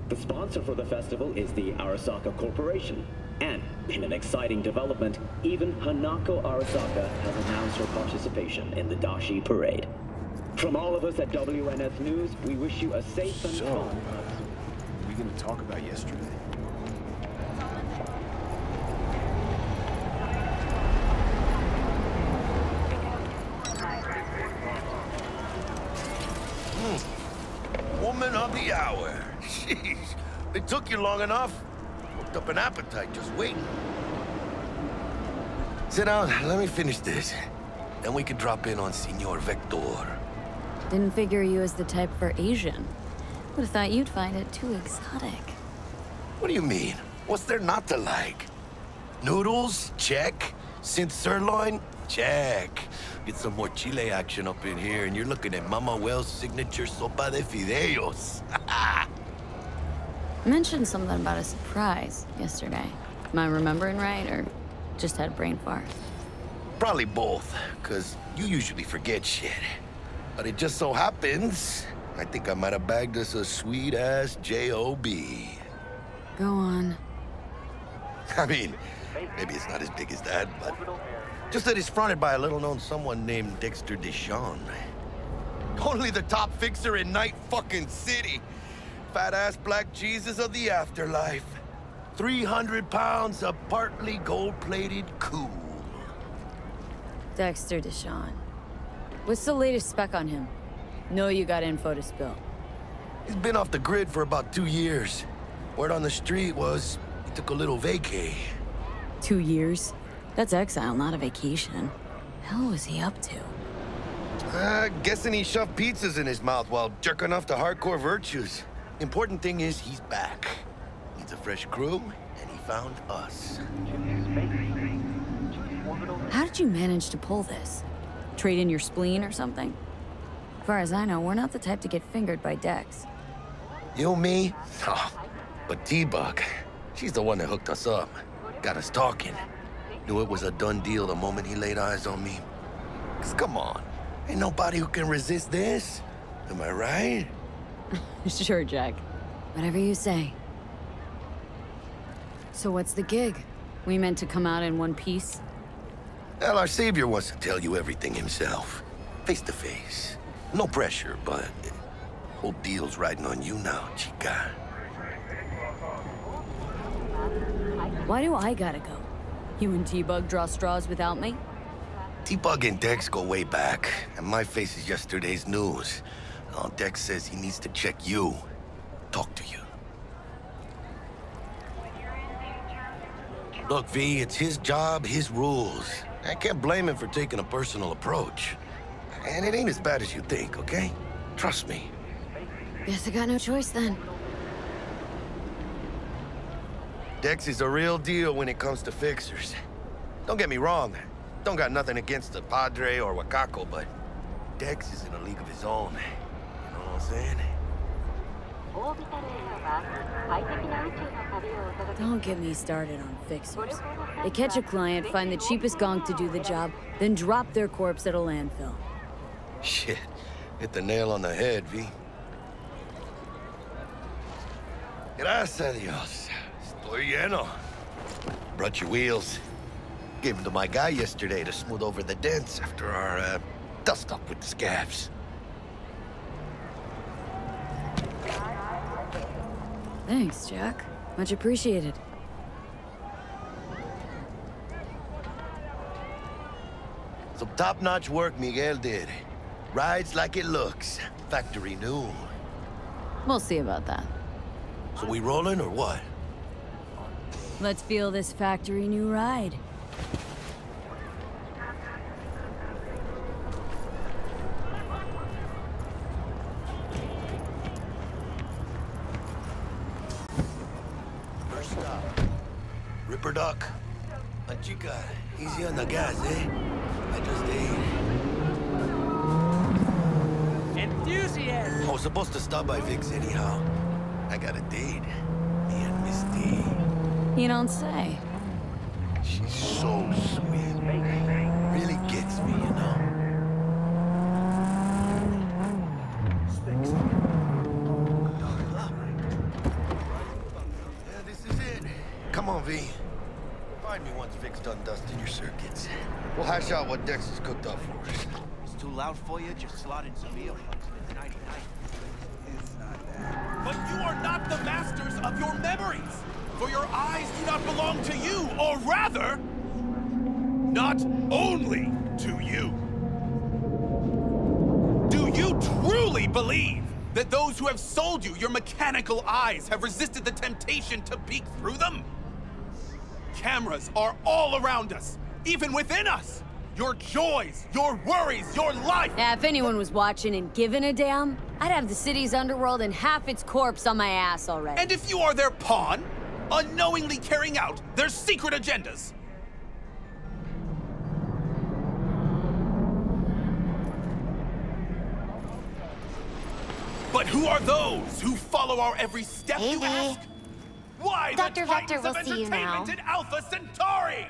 The sponsor for the festival is the Arasaka Corporation. And, in an exciting development, even Hanako Arasaka has announced her participation in the Dashi Parade. From all of us at WNS News, we wish you a safe and fun. What are we going to talk about yesterday? Woman of the hour. Jeez, it took you long enough. Worked up an appetite just waiting. Sit down, let me finish this. Then we can drop in on Senor Vector. Didn't figure you as the type for Asian. Would have thought you'd find it too exotic. What do you mean? What's there not to like? Noodles? Check. Synth sirloin? Check. Get some more chile action up in here, and you're looking at Mama Wells' signature sopa de fideos. Mentioned something about a surprise yesterday. Am I remembering right, or just had a brain fart? Probably both, because you usually forget shit. But it just so happens, I think I might have bagged us a sweet-ass J.O.B. Go on. I mean, maybe it's not as big as that, but just that it's fronted by a little-known someone named Dexter Deshawn. Only the top fixer in Night fucking City. Fat-ass black Jesus of the afterlife. 300 pounds of partly gold-plated cool. Dexter Deshawn. What's the latest spec on him? Know you got info to spill. He's been off the grid for about 2 years. Word on the street was he took a little vacay. 2 years? That's exile, not a vacation. Hell was he up to? Guessing he shoved pizzas in his mouth while jerking off to hardcore virtues. Important thing is he's back. Needs a fresh crew, and he found us. How did you manage to pull this? Trade in your spleen or something? As far as I know, we're not the type to get fingered by Dex. You, me? Oh, but T-Bug, she's the one that hooked us up. Got us talking. Knew it was a done deal the moment he laid eyes on me. 'Cause come on, ain't nobody who can resist this. Am I right? Sure, Jack. Whatever you say. So what's the gig? We meant to come out in one piece? Well, our savior wants to tell you everything himself. Face to face. No pressure, but whole deal's riding on you now, chica. Why do I gotta go? You and T-Bug draw straws without me? T-Bug and Dex go way back, and my face is yesterday's news. Now, Dex says he needs to check you. Talk to you. Look, V, it's his job, his rules. I can't blame him for taking a personal approach. And it ain't as bad as you think, okay? Trust me. Guess I got no choice then. Dex is a real deal when it comes to fixers. Don't get me wrong. Don't got nothing against the Padre or Wakako, but Dex is in a league of his own. You know what I'm saying? Don't get me started on fixers. They catch a client, find the cheapest gonk to do the job, then drop their corpse at a landfill. Shit. Hit the nail on the head, V. Gracias a Dios. Estoy lleno. Brought your wheels. Gave them to my guy yesterday to smooth over the dents after our, dust-up with the scabs. Thanks, Jack. Much appreciated. Some top-notch work Miguel did. Rides like it looks. Factory new. We'll see about that. So we rolling or what? Let's feel this factory new ride. First stop. Ripper Duck. chica. Easy on the gas, eh? I just ate. Enthusiasm! I was supposed to stop by Vic's anyhow. I got a date. Me and Misty. You don't say. She's so sweet. Really gets me, you know? Yeah, this is it. Come on, V. Find me once Vic's done dusting your circuits. We'll hash out what Dex has cooked up for us. It's too loud for you? Just slot in some earplugs and it's 99. But you are not the masters of your memories! For your eyes do not belong to you, or rather, not only to you. Do you truly believe that those who have sold you your mechanical eyes have resisted the temptation to peek through them? Cameras are all around us, even within us. Your joys, your worries, your life. Yeah, if anyone was watching and giving a damn, I'd have the city's underworld and half its corpse on my ass already. And if you are their pawn, unknowingly carrying out their secret agendas. But who are those who follow our every step, you ask? Why Dr. the Vector Titans will of see you now. Entertainment in Alpha Centauri?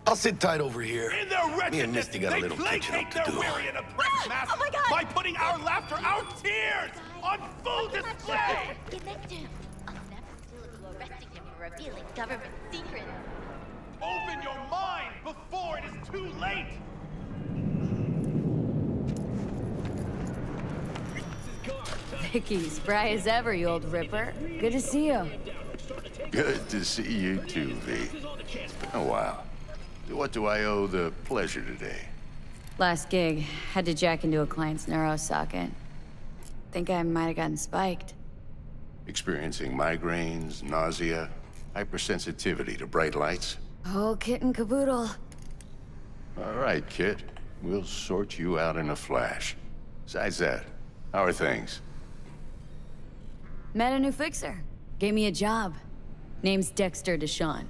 I'll sit tight over here. In their wretchedness, Me and Misty got a little catching up to do. weary and oppressed masses by putting our laughter, our tears, on full display! Evict him. I'll never steal if you arresting him for revealing government secrets. Open your mind before it is too late! Vicky, spry as ever, you old ripper. Good to see you. Good to see you too, V. It's been a while. What do I owe the pleasure today? Last gig, had to jack into a client's neuro socket. Think I might have gotten spiked. Experiencing migraines, nausea, hypersensitivity to bright lights? Oh, kit and caboodle. All right, Kit. We'll sort you out in a flash. Besides that, how are things? Met a new fixer. Gave me a job. Name's Dexter Deshawn.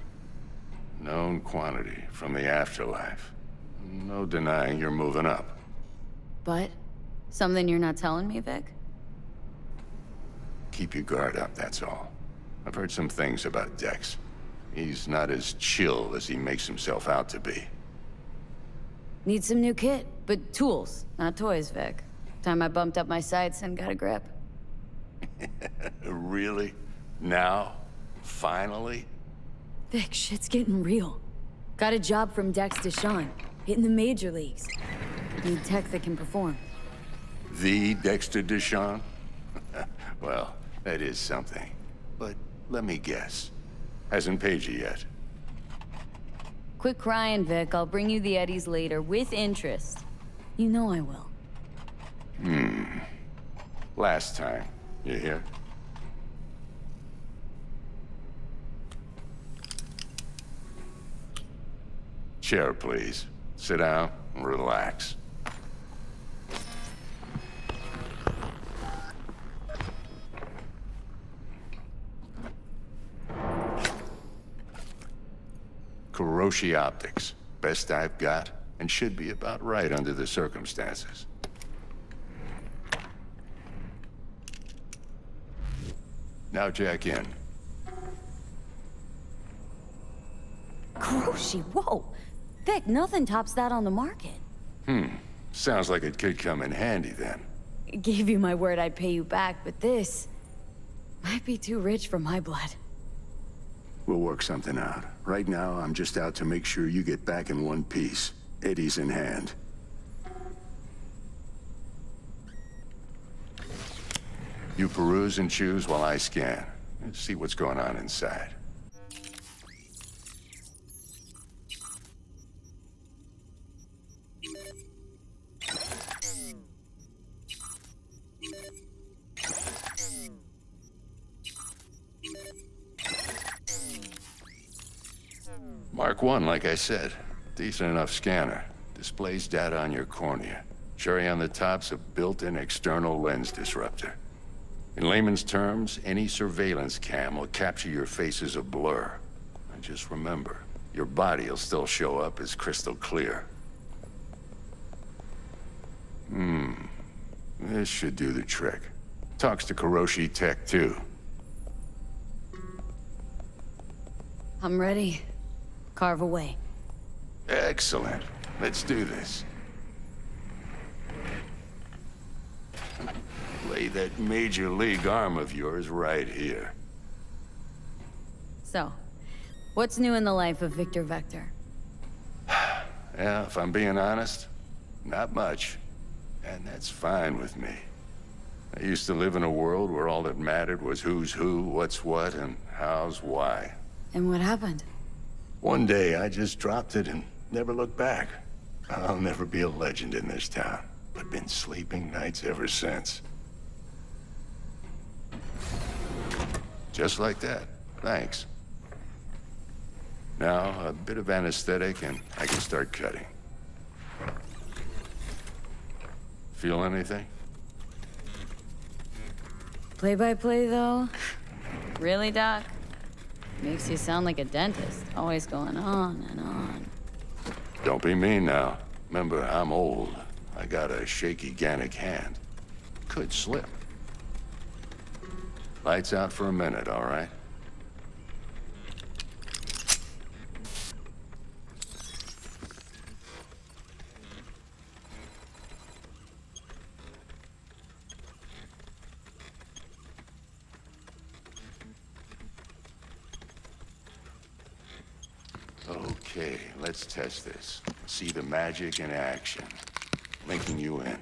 Known quantity from the afterlife. No denying you're moving up. But? Something you're not telling me, Vic? Keep your guard up, that's all. I've heard some things about Dex. He's not as chill as he makes himself out to be. Need some new kit, but tools, not toys, Vic. Time I bumped up my sights and got a grip. Really? Now? Finally? Vic, shit's getting real. Got a job from Dex Deshawn, hitting the major leagues. Need tech that can perform. The Dexter Deshawn? Well, that is something. But let me guess. Hasn't paid you yet. Quit crying, Vic. I'll bring you the eddies later, with interest. You know I will. Last time. You hear? Chair, please. Sit down and relax. Kuroshi Optics. Best I've got, and should be about right under the circumstances. Now jack in. Kuroshi, whoa! Vic, nothing tops that on the market. Sounds like it could come in handy then. Gave you my word I'd pay you back, but this might be too rich for my blood. We'll work something out. Right now, I'm just out to make sure you get back in one piece. Eddie's in hand. You peruse and choose while I scan. Let's see what's going on inside. Mark 1, like I said. Decent enough scanner. Displays data on your cornea. Cherry on the top's a built-in external lens disruptor. In layman's terms, any surveillance cam will capture your face as a blur. And just remember, Your body'll still show up as crystal clear. This should do the trick. Talks to Kiroshi Tech, too. I'm ready. Carve away. Excellent. Let's do this. Lay that Major League arm of yours right here. So, what's new in the life of Victor Vector? Yeah, if I'm being honest, not much. And that's fine with me. I used to live in a world where all that mattered was who's who, what's what, and how's why. And what happened? One day, I just dropped it and never looked back. I'll never be a legend in this town, but been sleeping nights ever since. Just like that. Thanks. Now, a bit of anesthetic and I can start cutting. Feel anything? Play-by-play, though? Really, Doc? Makes you sound like a dentist, always going on and on. Don't be mean now. Remember, I'm old. I got a shaky Gannic hand. Could slip. Lights out for a minute, all right? Okay, let's test this. See the magic in action. Linking you in.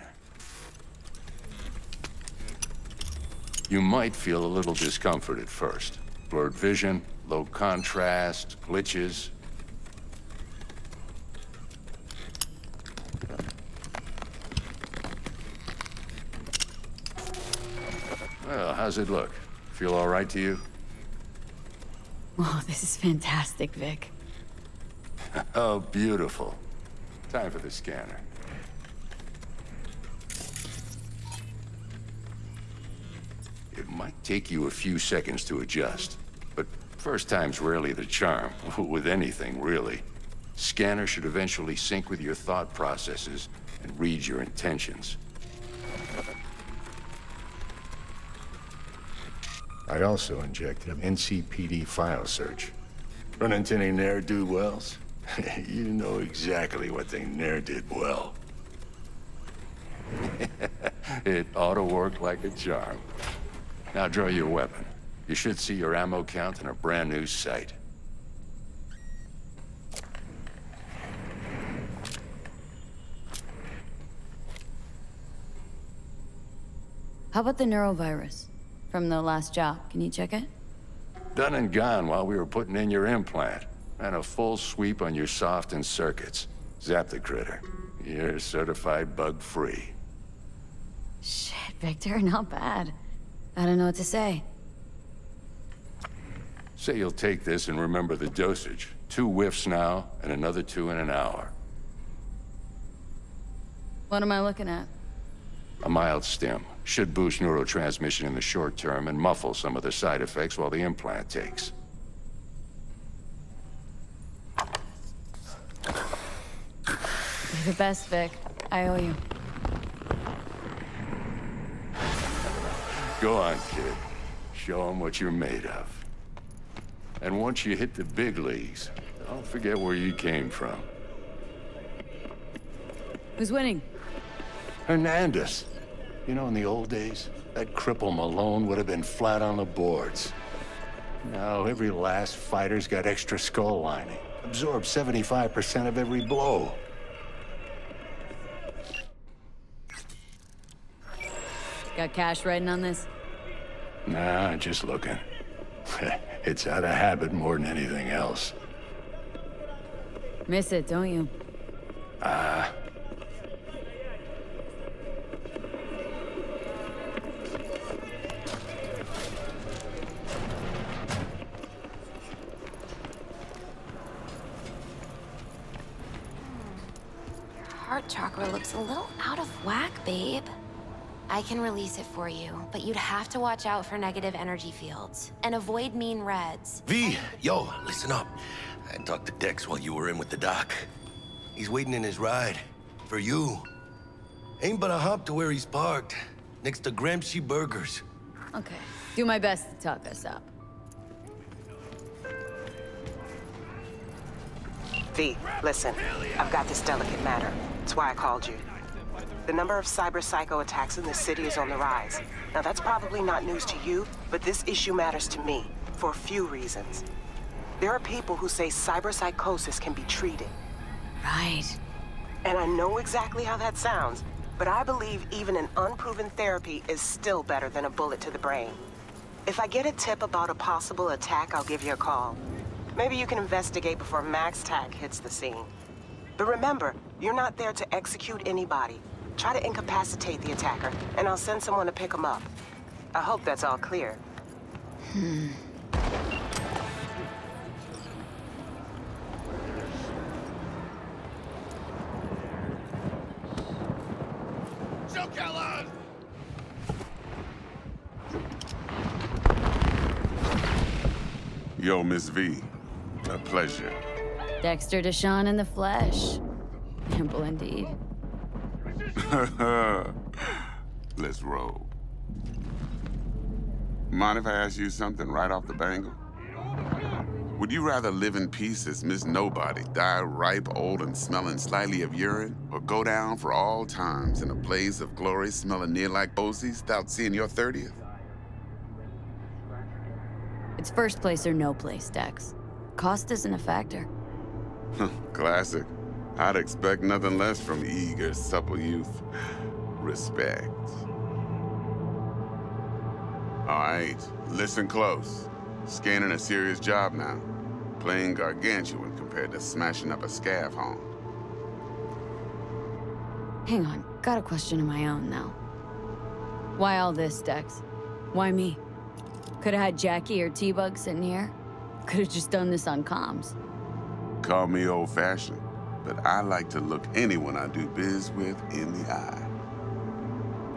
You might feel a little discomfort at first. Blurred vision, low contrast, glitches. Well, how's it look? Feel all right to you? Oh, this is fantastic, Vic. Oh, beautiful. Time for the scanner. It might take you a few seconds to adjust, but first time's rarely the charm, with anything, really. Scanner should eventually sync with your thought processes and read your intentions. I also injected an NCPD file search. Run into any ne'er-do-wells? You know exactly what they ne'er did well. It ought to work like a charm. Now draw your weapon. You should see your ammo count in a brand new sight. How about the neurovirus from the last job? Can you check it? Done and gone while we were putting in your implant. And a full sweep on your soft and circuits. Zap the critter. You're certified bug-free. Shit, Victor, not bad. I don't know what to say. Say you'll take this and remember the dosage. 2 whiffs now, and another 2 in an hour. What am I looking at? A mild stim. Should boost neurotransmission in the short term and muffle some of the side effects while the implant takes. You're the best, Vic. I owe you. Go on, kid. Show them what you're made of. And once you hit the big leagues, don't forget where you came from. Who's winning? Hernandez. You know, in the old days, that cripple Malone would have been flat on the boards. Now, every last fighter's got extra skull lining. Absorbs 75% of every blow. Got cash writing on this? Nah, just looking. It's out of habit more than anything else. Miss it, don't you? Heart chakra looks a little out of whack, babe. I can release it for you, but you'd have to watch out for negative energy fields and avoid mean reds. V, yo, listen up. I talked to Dex while you were in with the doc. He's waiting in his ride. For you. Ain't but a hop to where he's parked. Next to Gramsci Burgers. Okay. Do my best to talk us up. V, listen. I've got this delicate matter. That's why I called you. The number of cyber-psycho attacks in the city is on the rise. Now, that's probably not news to you, but this issue matters to me for a few reasons. There are people who say cyberpsychosis can be treated. Right. And I know exactly how that sounds, but I believe even an unproven therapy is still better than a bullet to the brain. If I get a tip about a possible attack, I'll give you a call. Maybe you can investigate before Max Tack hits the scene. But remember, you're not there to execute anybody. Try to incapacitate the attacker, and I'll send someone to pick him up. I hope that's all clear. Yo, Miss V. A pleasure. Dexter Deshawn in the flesh. Ample indeed. Let's roll. Mind if I ask you something right off the bangle? Would you rather live in peace as Miss Nobody, die ripe, old, and smelling slightly of urine, or go down for all times in a blaze of glory smelling near like posies without seeing your 30th? It's first place or no place, Dex. Cost isn't a factor. Classic. I'd expect nothing less from eager, supple youth. Respect. All right, listen close. Scanning a serious job now. Playing gargantuan compared to smashing up a scav home. Hang on, got a question of my own now. Why all this, Dex? Why me? Could've had Jackie or T-Bug sitting here. Could've just done this on comms. Call me old-fashioned, but I like to look anyone I do biz with in the eye.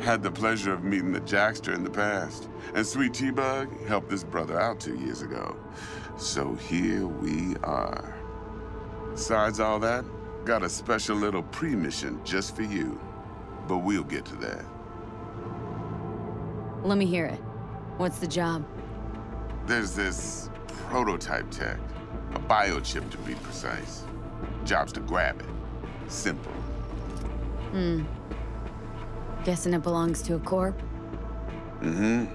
Had the pleasure of meeting the Jackster in the past, and Sweet T-Bug helped this brother out 2 years ago. So here we are. Besides all that, got a special little pre-mission just for you. But we'll get to that. Let me hear it. What's the job? There's this prototype tech, a biochip to be precise. Job's to grab it. Simple. Guessing it belongs to a corp? Mm-hmm.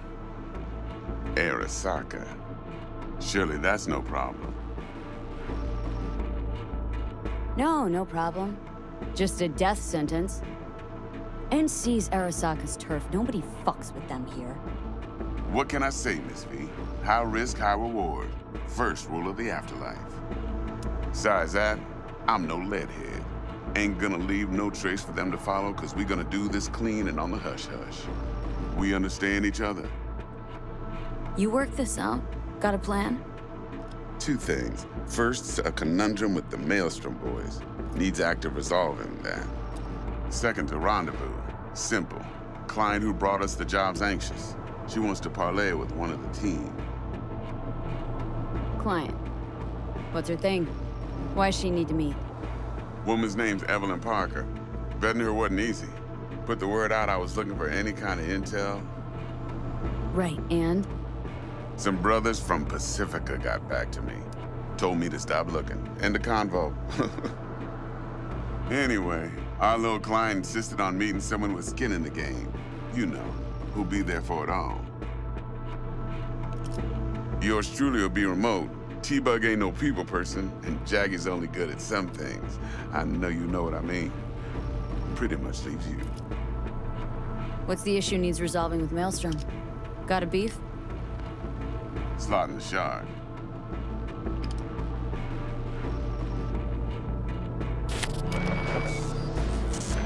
Arasaka. Surely that's no problem. No problem. Just a death sentence. NC's Arasaka's turf. Nobody fucks with them here. What can I say, Miss V? High risk, high reward. First rule of the afterlife. Besides that, I'm no leadhead. Ain't gonna leave no trace for them to follow, cause we gonna do this clean and on the hush-hush. We understand each other? You work this out? Got a plan? Two things. First, a conundrum with the Maelstrom boys. Needs active resolving that. Second, a rendezvous. Simple. Client who brought us the job's anxious. She wants to parlay with one of the team. Client. What's her thing? Why does she need to meet? Woman's name's Evelyn Parker. Vetting her wasn't easy. Put the word out I was looking for any kind of intel. Right, and? Some brothers from Pacifica got back to me. Told me to stop looking. End of convo. Anyway, our little client insisted on meeting someone with skin in the game. You know, who'll be there for it all. Yours truly will be remote. T-Bug ain't no people person, and Jaggy's only good at some things. I know you know what I mean. Pretty much leaves you. What's the issue needs resolving with Maelstrom? Got a beef? Slot in the shard.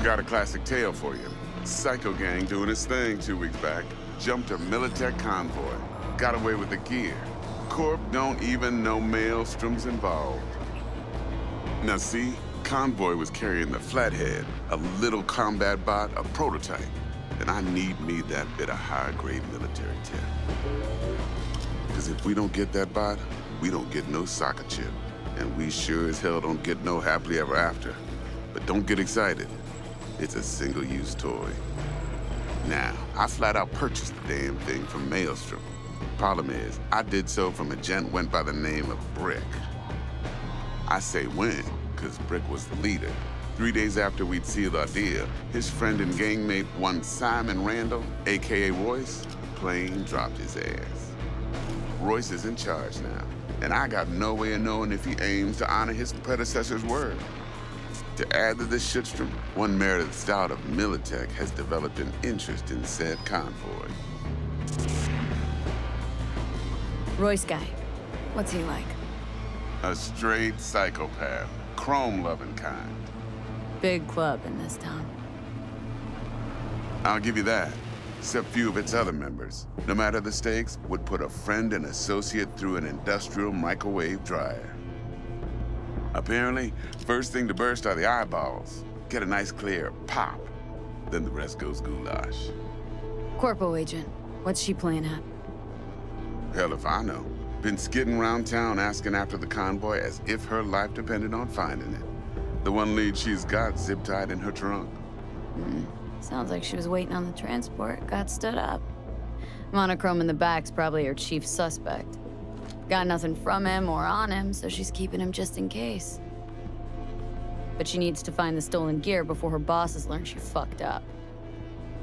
Got a classic tale for you. Psycho gang doing its thing 2 weeks back. Jumped a Militech convoy. Got away with the gear. Corp don't even know Maelstrom's involved. Now see, convoy was carrying the Flathead, a little combat bot, a prototype. And I need me that bit of high-grade military tech. Because if we don't get that bot, we don't get no soccer chip. And we sure as hell don't get no happily ever after. But don't get excited. It's a single-use toy. Now, I flat out purchased the damn thing from Maelstrom. Problem is, I did so from a gent went by the name of Brick. I say when, because Brick was the leader. 3 days after we'd sealed our deal, his friend and gangmate, one Simon Randall, aka Royce, plain dropped his ass. Royce is in charge now, and I got no way of knowing if he aims to honor his predecessor's word. To add to this shitstorm, one Meredith Stout of Militech has developed an interest in said convoy. Royce guy. What's he like? A straight psychopath, chrome-loving kind. Big club in this town. I'll give you that. Except few of its other members, no matter the stakes, would put a friend and associate through an industrial microwave dryer. Apparently, first thing to burst are the eyeballs. Get a nice clear pop. Then the rest goes goulash. Corpo agent. What's she playing at? Hell if I know. Been skidding around town asking after the convoy as if her life depended on finding it. The one lead she's got zip-tied in her trunk. Sounds like she was waiting on the transport, got stood up. Monochrome in the back's probably her chief suspect. Got nothing from him or on him, so she's keeping him just in case. But she needs to find the stolen gear before her bosses learn she fucked up.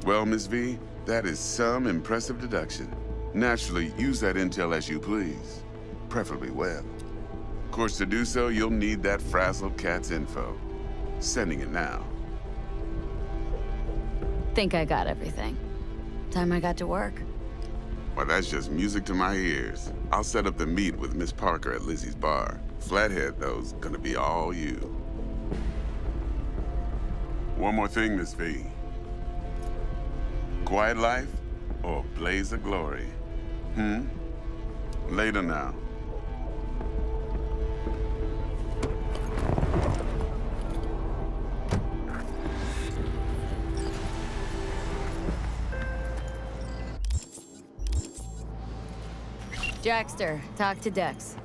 Well, Miss V, that is some impressive deduction. Naturally, use that intel as you please. Preferably well. Of course, to do so, you'll need that frazzled cat's info. Sending it now. Think I got everything. Time I got to work. Well, that's just music to my ears. I'll set up the meet with Miss Parker at Lizzie's bar. Flathead, though's gonna be all you. One more thing, Miss V. Quiet life or blaze of glory? Later now. Jackster, talk to Dex.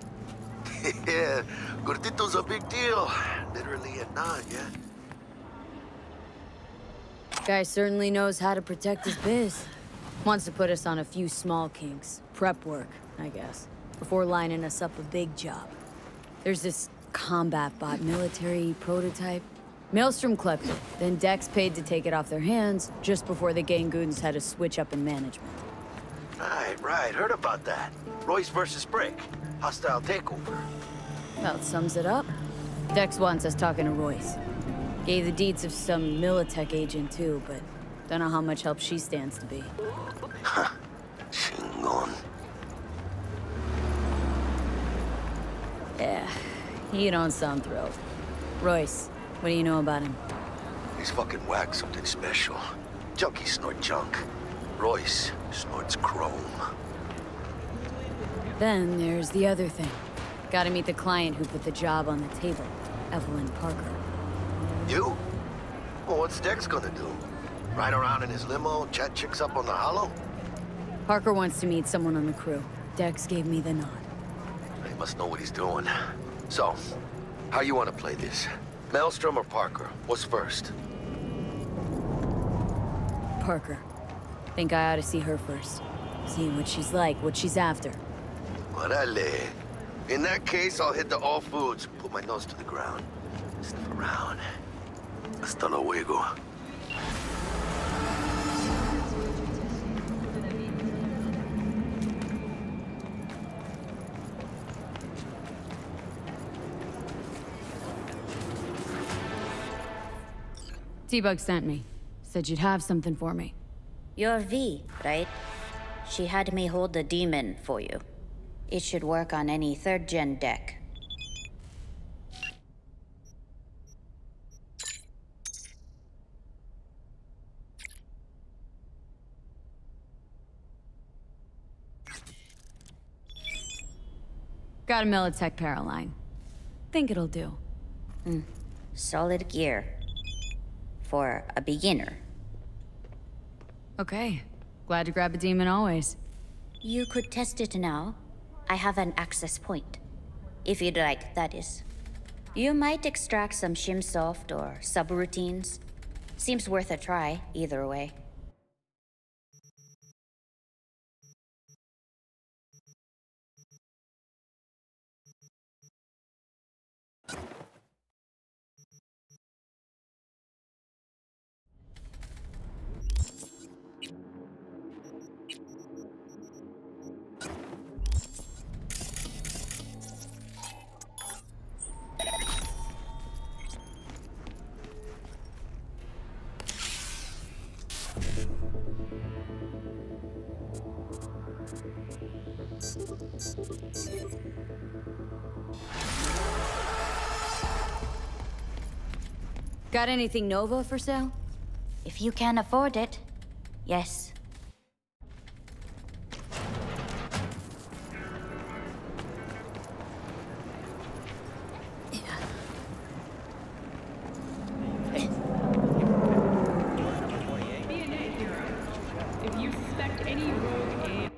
Yeah, Gordito's a big deal. Literally a nod, yeah? Guy certainly knows how to protect his biz. Wants to put us on a few small kinks. Prep work, I guess. Before lining us up a big job. There's this combat bot military prototype. Maelstrom clept it, then Dex paid to take it off their hands just before the Gangoons had a switch up in management. Right. Heard about that. Royce versus Brick. Hostile takeover. About sums it up. Dex wants us talking to Royce. Gave the deeds of some Militech agent too, but don't know how much help she stands to be. Chingon. Yeah, you don't sound thrilled. Royce, what do you know about him? He's fucking whack, something special. Junkies snort junk. Royce snorts chrome. Then there's the other thing. Gotta meet the client who put the job on the table, Evelyn Parker. You? Well, what's Dex gonna do? Ride around in his limo, chat chicks up on the hollow? Parker wants to meet someone on the crew. Dex gave me the nod. He must know what he's doing. So, how you want to play this? Maelstrom or Parker? What's first? Parker. Think I ought to see her first. See what she's like, what she's after. Orale. In that case, I'll hit the all foods, put my nose to the ground. Sniff around. Hasta luego. T-Bug sent me. Said you'd have something for me. You're V, right? She had me hold the demon for you. It should work on any 3rd-gen deck. Got a Militech Paraline. Think it'll do. Solid gear. For a beginner. Okay. Glad to grab a demon always. You could test it now. I have an access point. If you'd like, that is. You might extract some shimsoft or subroutines. Seems worth a try, either way. Got anything Nova for sale? If you can afford it, yes. If you suspect any rogue aim...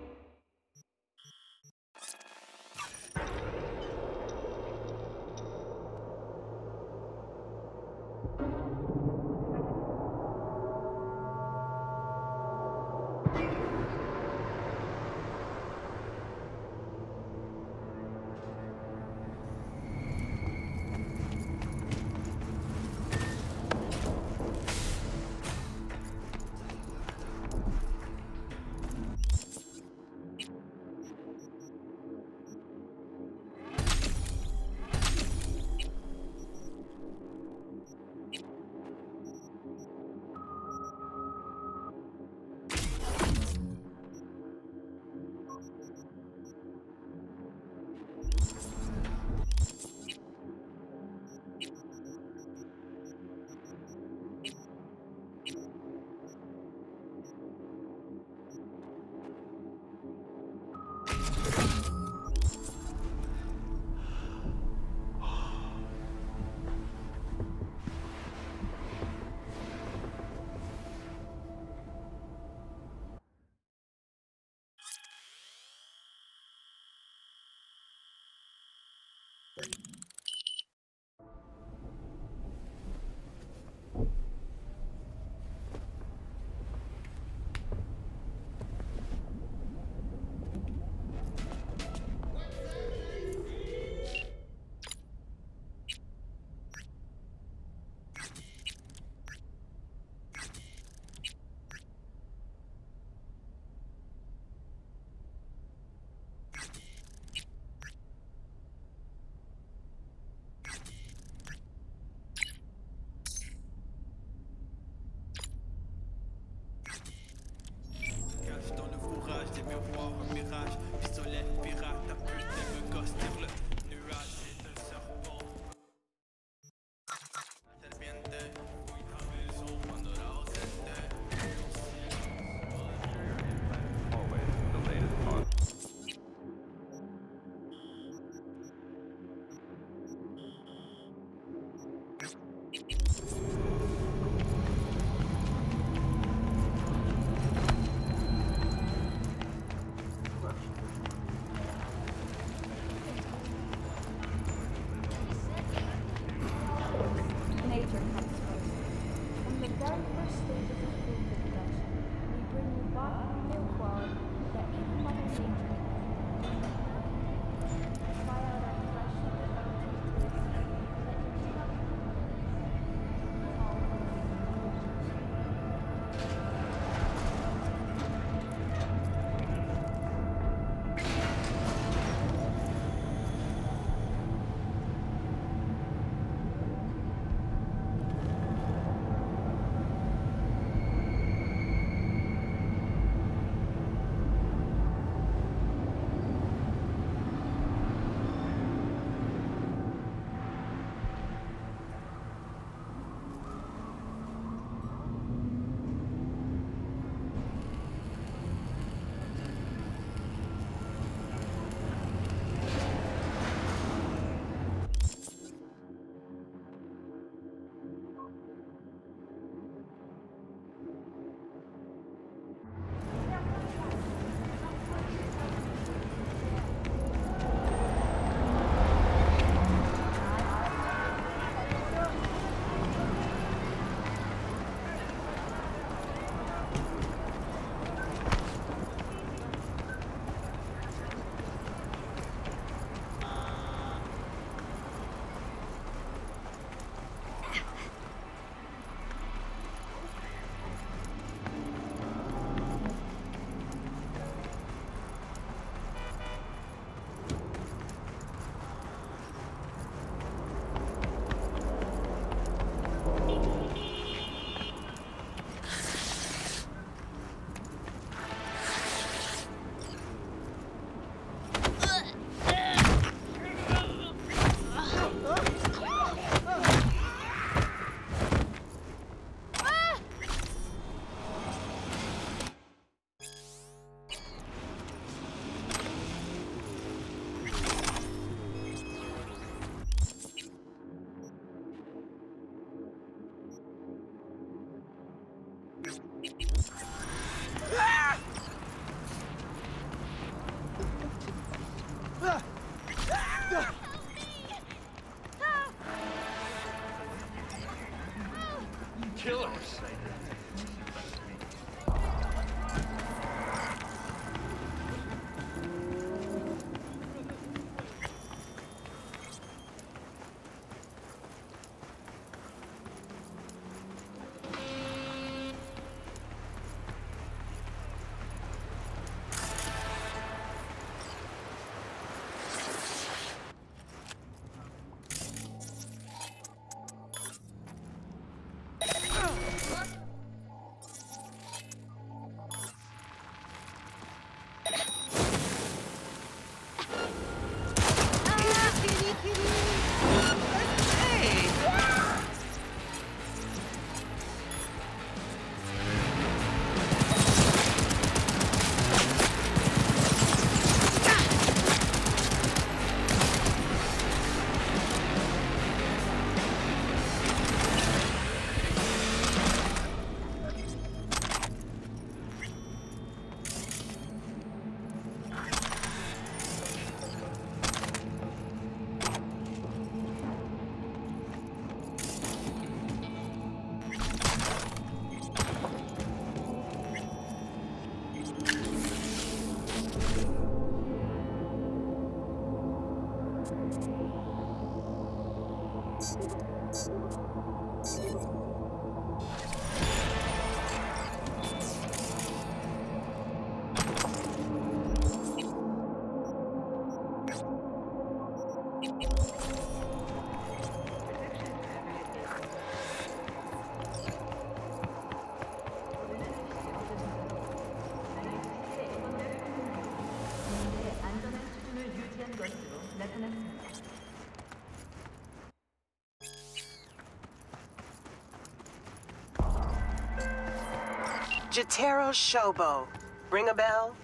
Jotaro Shobo. Ring a bell?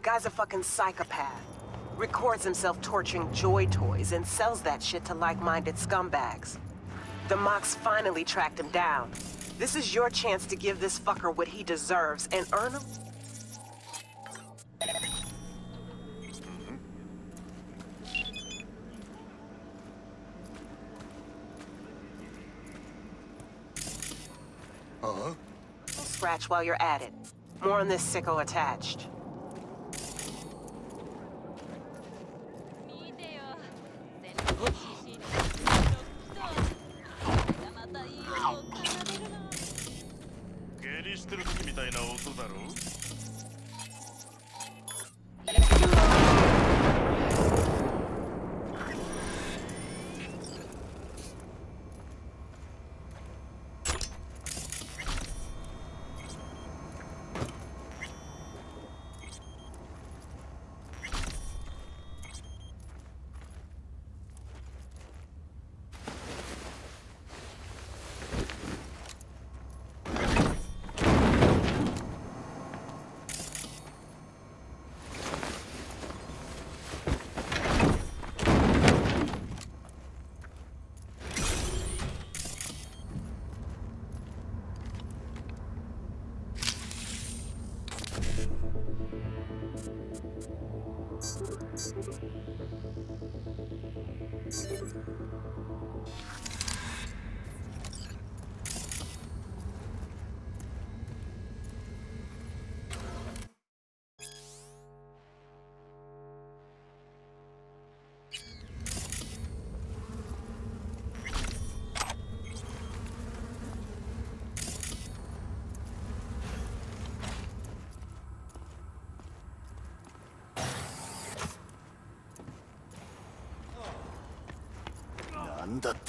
Guy's a fucking psychopath. Records himself torturing joy toys and sells that shit to like-minded scumbags. The Mox finally tracked him down. This is your chance to give this fucker what he deserves and earn him. Scratch while you're at it. More on this sicko attached.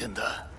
된다.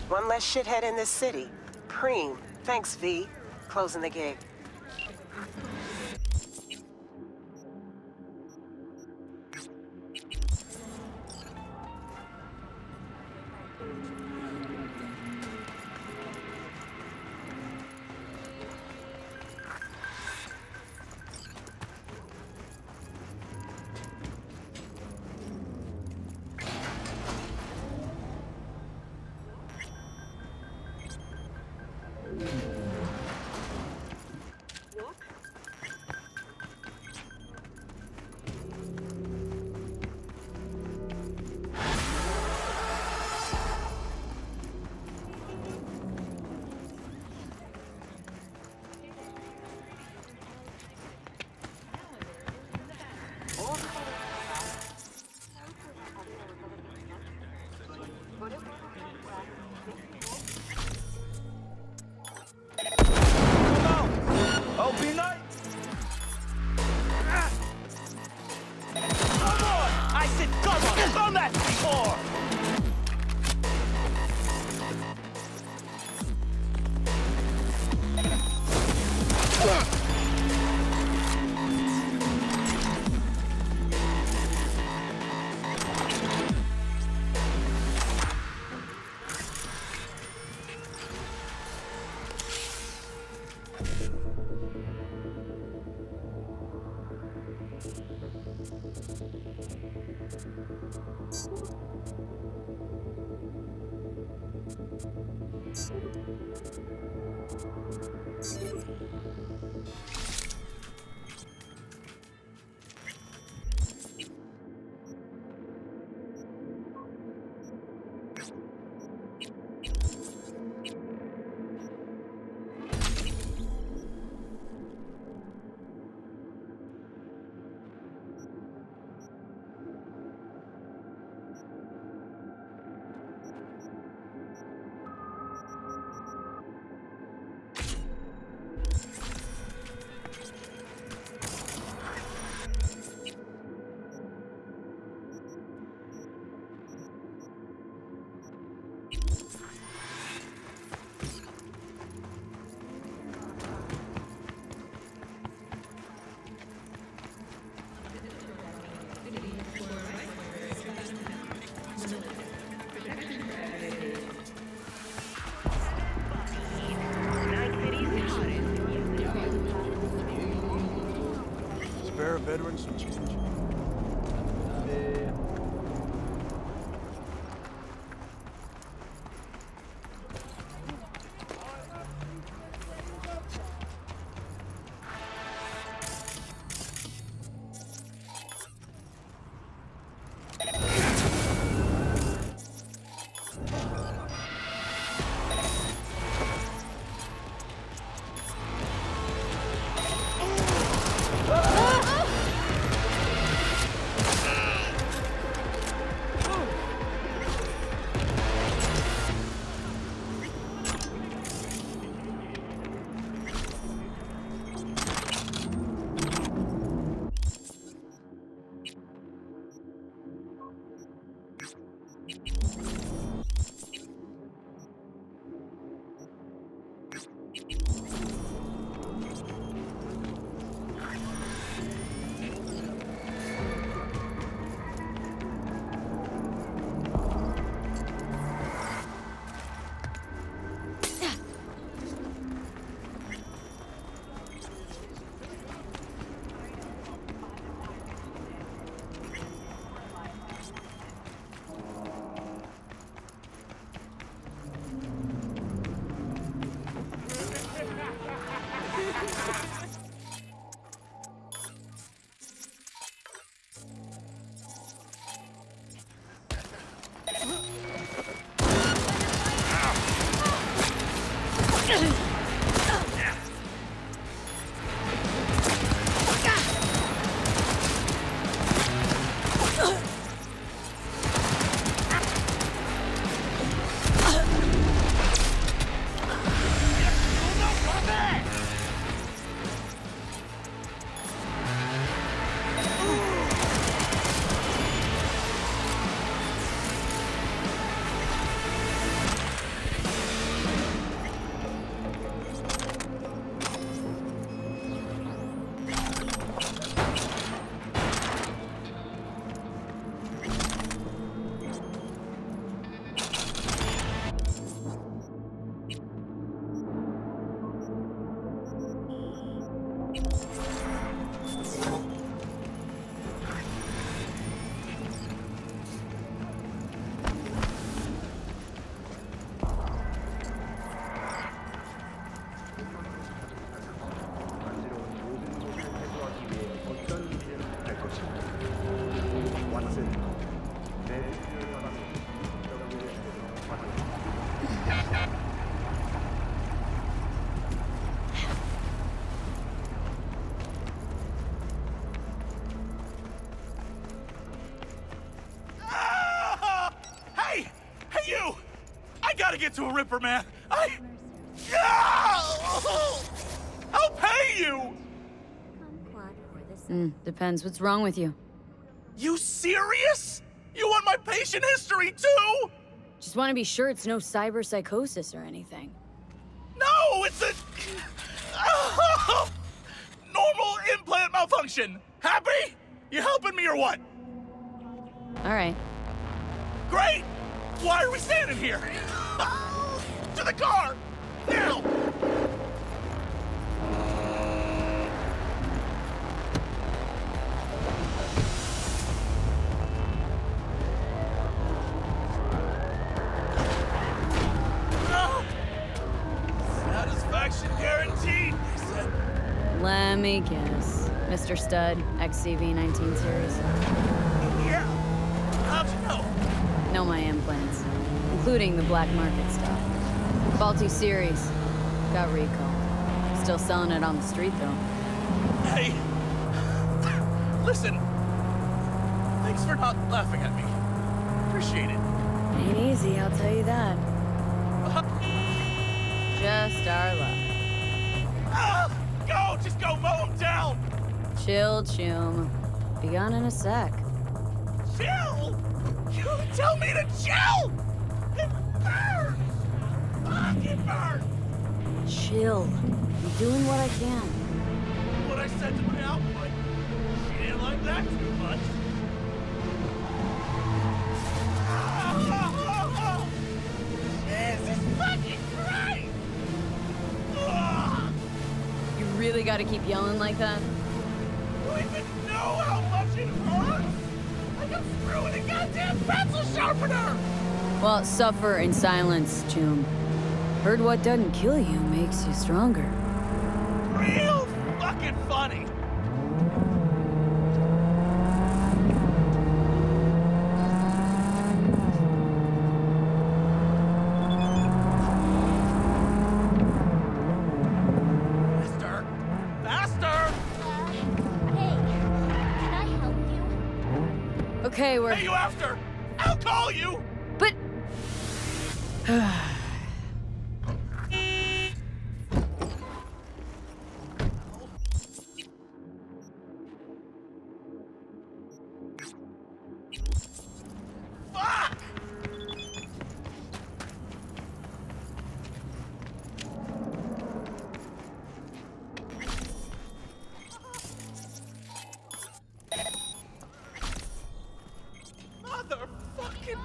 One less shithead in this city. Preem. Thanks, V. Closing the gig. Ugh! veterans. Get to a Ripper, man. I'll pay you! Depends. What's wrong with you? You serious? You want my patient history, too? Just want to be sure it's no cyber psychosis or anything. No, it's a... normal implant malfunction. Happy? You helping me or what? All right. Great! Why are we standing here? To the car! Now! Satisfaction guaranteed, they said. Let me guess. Mr. Stud, XCV-19 series. Yeah. How'd you know? Know my implants, including the black market stuff. Faulty series. Got recall. Still selling it on the street, though. Hey. Listen. Thanks for not laughing at me. Appreciate it. Ain't easy, I'll tell you that. Just our luck. Go! Just go mow him down! Chill, chum. Be gone in a sec. Chill? You tell me to chill! It burns! It burns! Chill. I'm doing what I can. What I said to my output. She didn't like that too much. Jesus fucking Christ! You really gotta keep yelling like that? You even know how much it hurts? Like I'm screwing a goddamn pencil sharpener! Well, suffer in silence, June. Heard what doesn't kill you makes you stronger. Real fucking funny! Okay, we're... Hey, you after? I'll call you! But... Fuck! Motherfucking...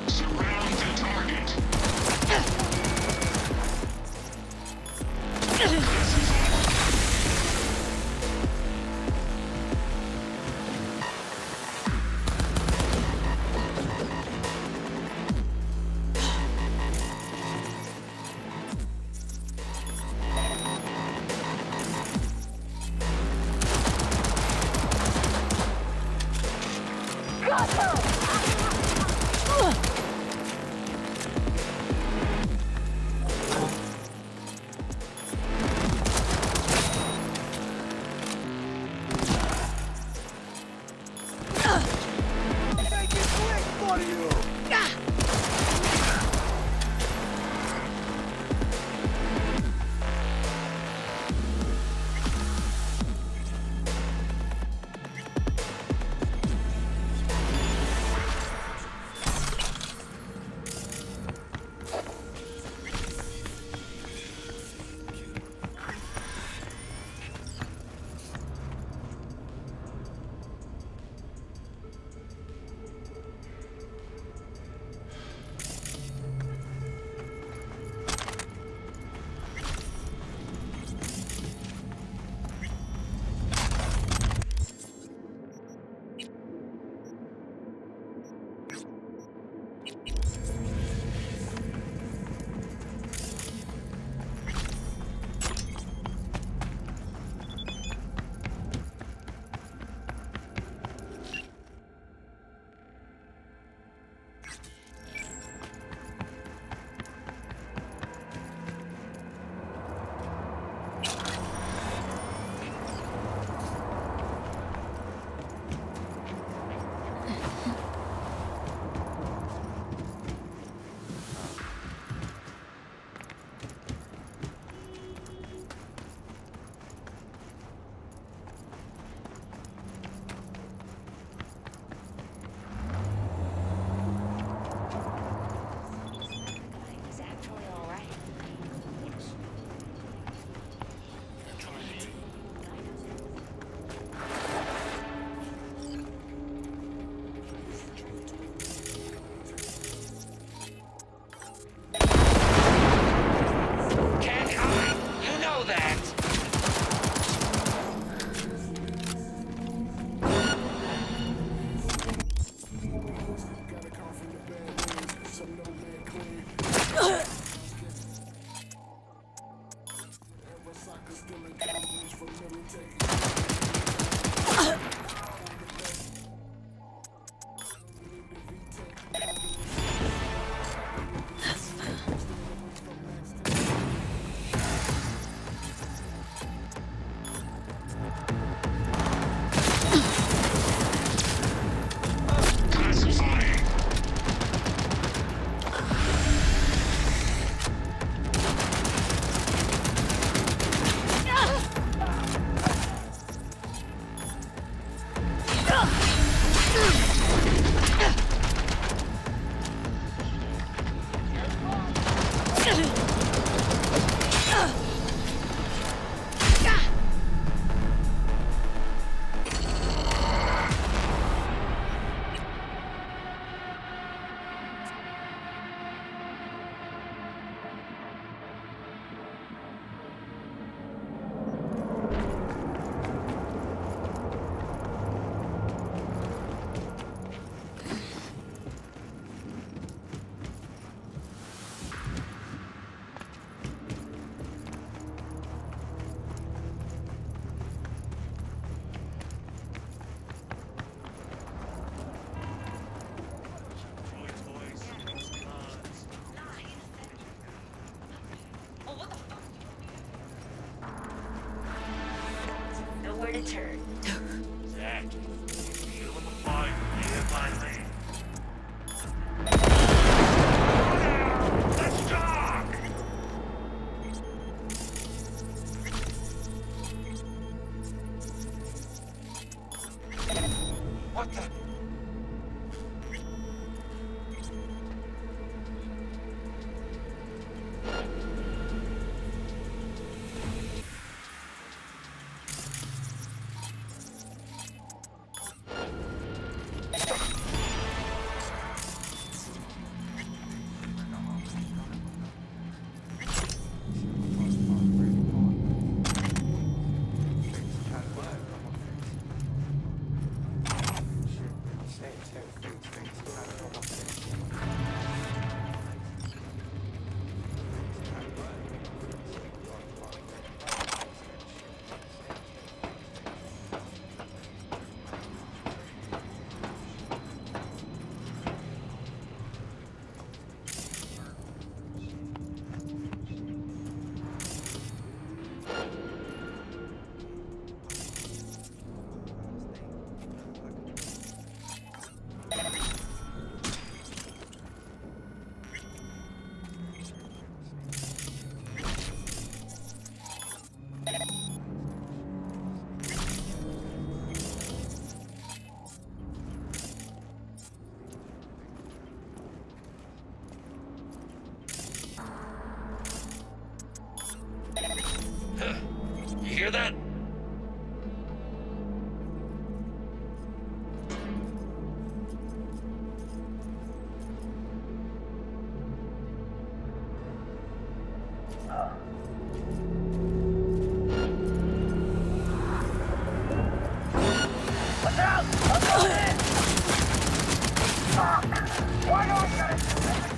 Surround the target. Nowhere to turn. Exactly. Feel them apart, lane by lane. Let's talk! What the? You hear that? Watch out! I'm going in! Fuck! Why do I gotta do that?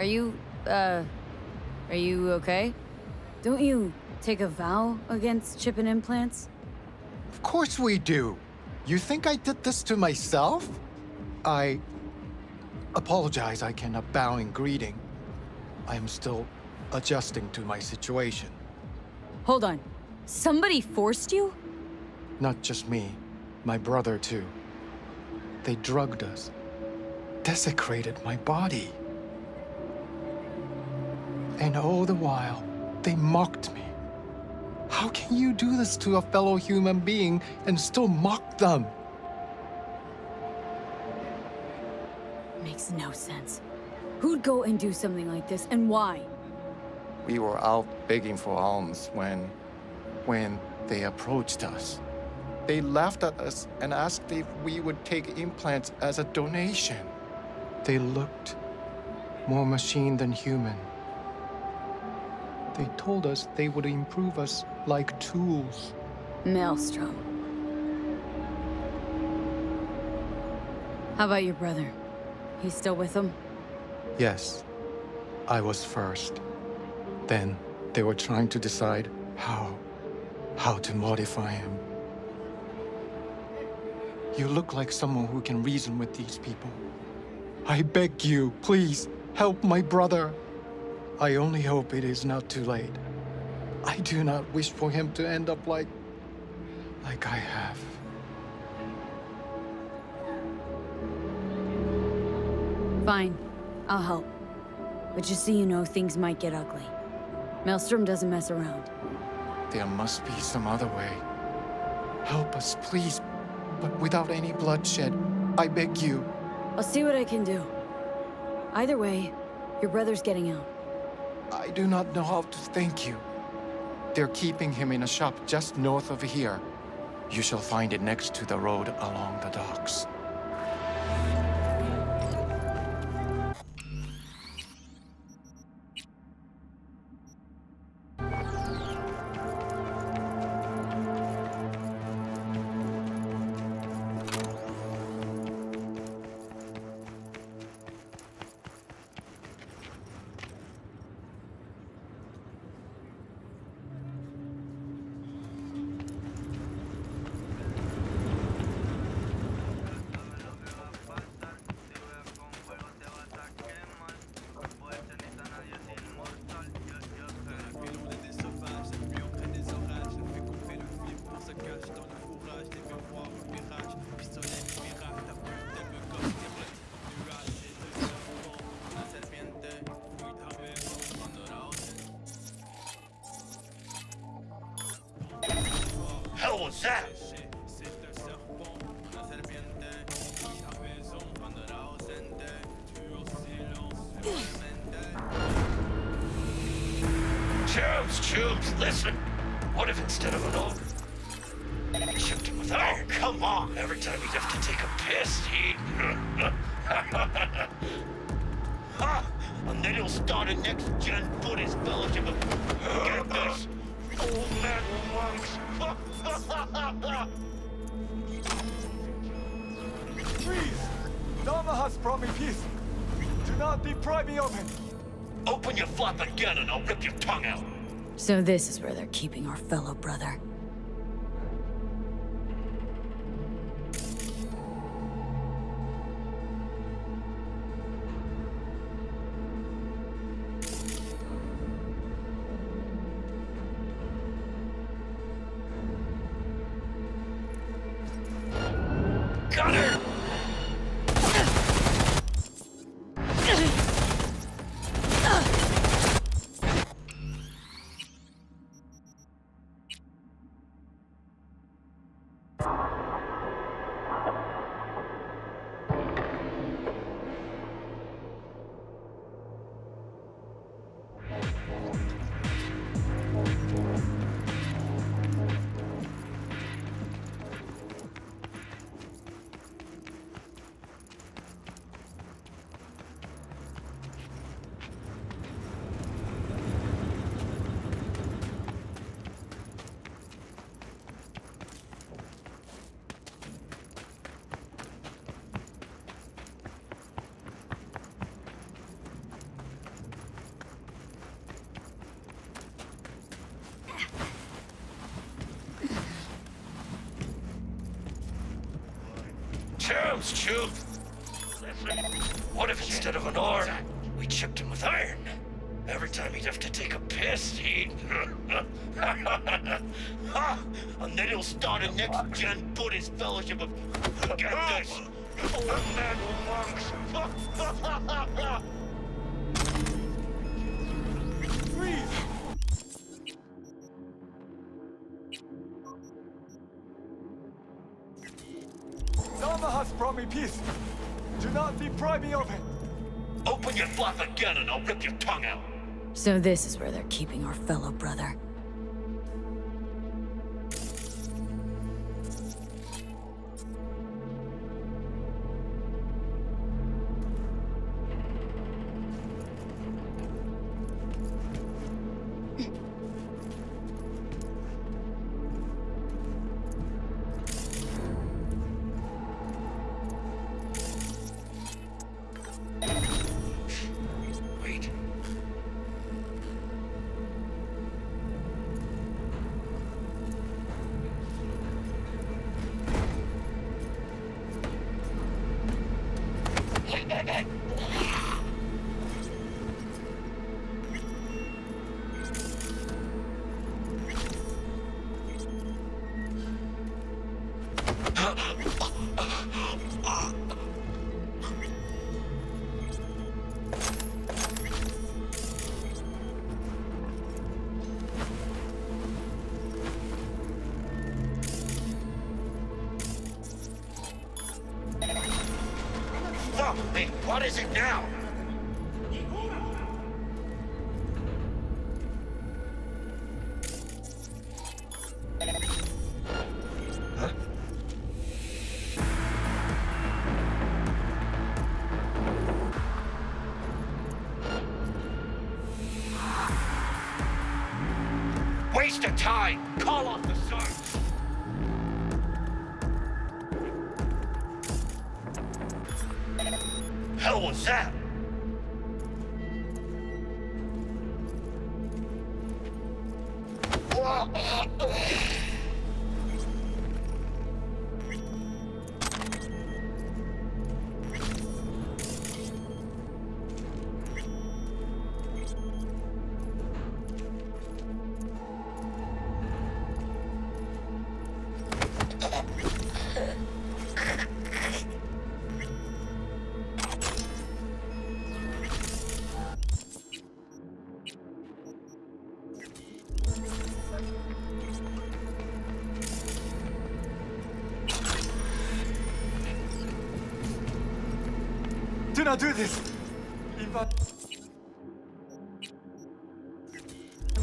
Are you okay? Don't you take a vow against chipping implants? Of course we do. You think I did this to myself? I apologize I cannot bow in greeting. I am still adjusting to my situation. Hold on. Somebody forced you? Not just me, my brother too. They drugged us, desecrated my body. And all the while, they mocked me. How can you do this to a fellow human being and still mock them? Makes no sense. Who'd go and do something like this, and why? We were out begging for alms when they approached us. They laughed at us and asked if we would take implants as a donation. They looked more machine than human. They told us they would improve us like tools. Maelstrom. How about your brother? He's still with them? Yes, I was first. Then they were trying to decide how to modify him. You look like someone who can reason with these people. I beg you, please, help my brother. I only hope it is not too late. I do not wish for him to end up like I have. Fine, I'll help. But just so you know, things might get ugly. Maelstrom doesn't mess around. There must be some other way. Help us, please, but without any bloodshed. I beg you. I'll see what I can do. Either way, your brother's getting out. I do not know how to thank you. They're keeping him in a shop just north of here. You shall find it next to the road along the docks. hell was that? Chubes, listen. What if instead of an ogre, he chipped him with iron? Oh, come on. Every time he'd have to take a piss, he'd... And then he'll start a next-gen Buddhist fellowship of... Get this! Old man monks! Please! Dharma has brought me peace. Do not deprive me of him. Open your flap again and I'll rip your tongue out. So this is where they're keeping our fellow brother. Got her! terms, Chew. What if instead of an arm, we chipped him with iron? Every time he'd have to take a piss, he'd... And then he'll start a next-gen Buddhist fellowship of... Get this! Old man monks! Freeze! Dharma has brought me peace. Do not deprive me of it. Open your flap again and I'll rip your tongue out. So this is where they're keeping our fellow brother. Hey, what is it now? Huh? Waste of time! Call off the search! Hell was that? Do not do this!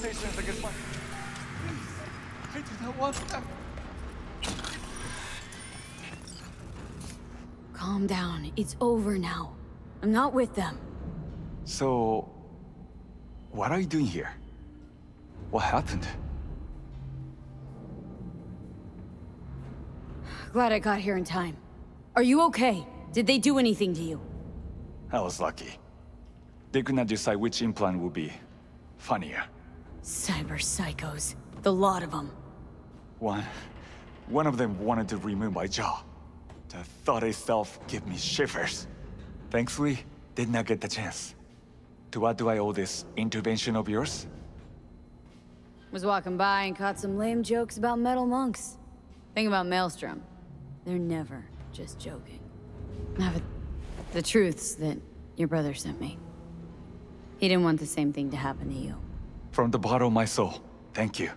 Patience against my... Please, I do not want that. Calm down. It's over now. I'm not with them. So... what are you doing here? What happened? Glad I got here in time. Are you okay? Did they do anything to you? I was lucky. They could not decide which implant would be funnier. Cyber psychos. The lot of them. One of them wanted to remove my jaw. The thought itself gave me shivers. Thankfully, did not get the chance. To what do I owe this intervention of yours? Was walking by and caught some lame jokes about metal monks. Thing about Maelstrom. They're never just joking. Now, but the truth's that your brother sent me. He didn't want the same thing to happen to you. From the bottom of my soul, thank you.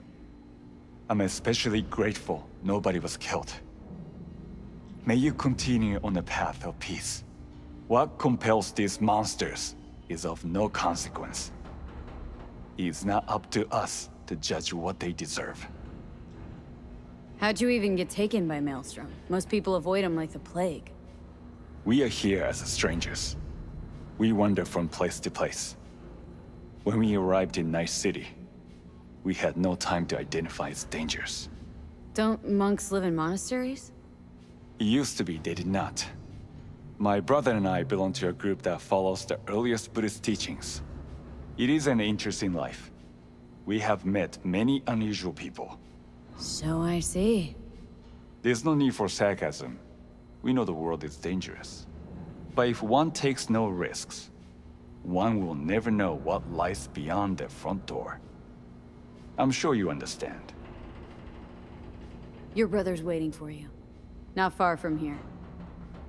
I'm especially grateful nobody was killed. May you continue on the path of peace. What compels these monsters is of no consequence. It's not up to us to judge what they deserve. How'd you even get taken by Maelstrom? Most people avoid him like the plague. We are here as strangers. We wander from place to place. When we arrived in Night City, we had no time to identify its dangers. Don't monks live in monasteries? It used to be they did not. My brother and I belong to a group that follows the earliest Buddhist teachings. It is an interesting life. We have met many unusual people. So I see. There's no need for sarcasm. We know the world is dangerous. But if one takes no risks, one will never know what lies beyond their front door. I'm sure you understand. Your brother's waiting for you. Not far from here.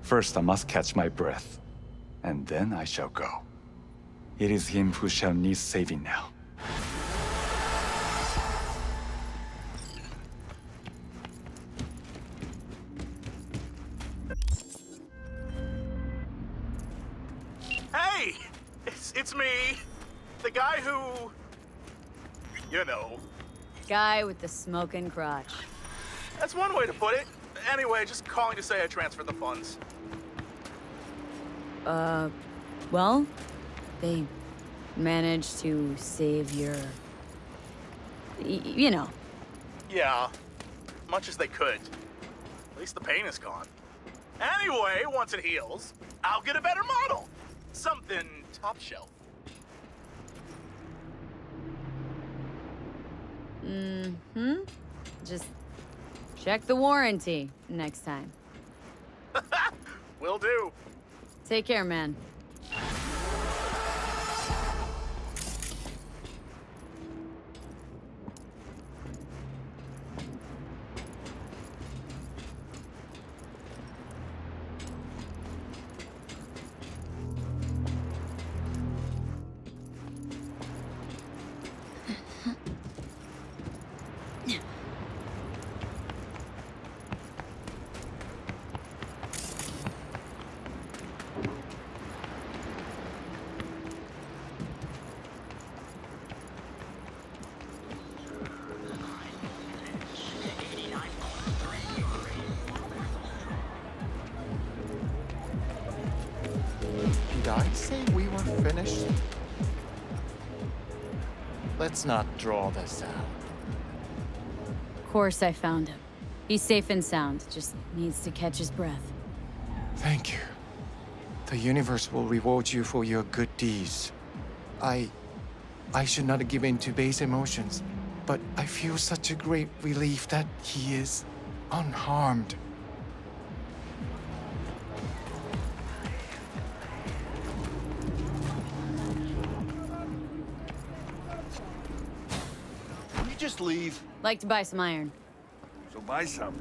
First, I must catch my breath, and then I shall go. It is him who shall need saving now. Hey! It's me. The guy who... You know. Guy with the smoking crotch. That's one way to put it. Anyway, just calling to say I transferred the funds. Well, they managed to save your... you know. Yeah, much as they could. At least the pain is gone. Anyway, once it heals, I'll get a better model. Something top shelf. Mm-hmm. Just check the warranty next time. Will do. Take care, man. Did I say we were finished? Let's not draw this out. Of course I found him. He's safe and sound, just needs to catch his breath. Thank you. The universe will reward you for your good deeds. I should not give in to base emotions, but I feel such a great relief that he is unharmed. Can you just leave? Like to buy some iron. So buy some.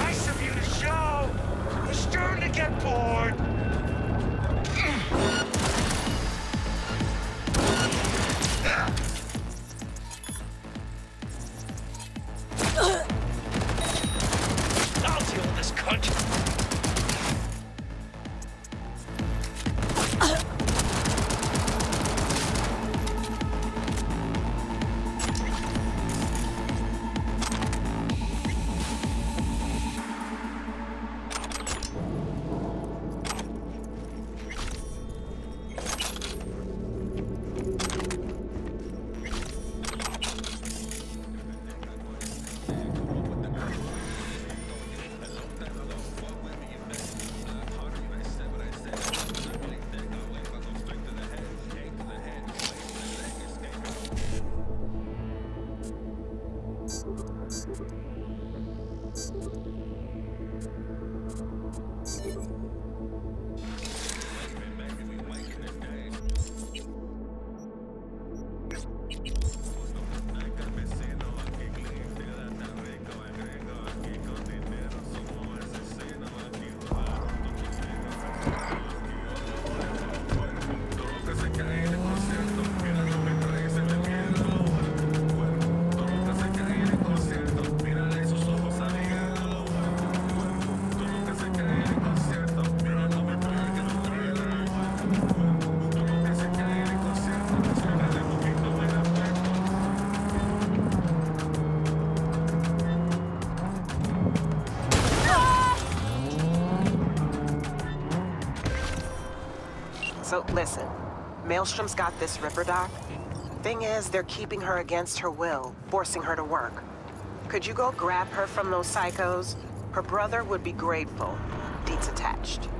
Nice of you to show! You're starting to get bored! I'll deal with this cunt! So listen, Maelstrom's got this Ripper doc. Thing is, they're keeping her against her will, forcing her to work. Could you go grab her from those psychos? Her brother would be grateful. Deets attached.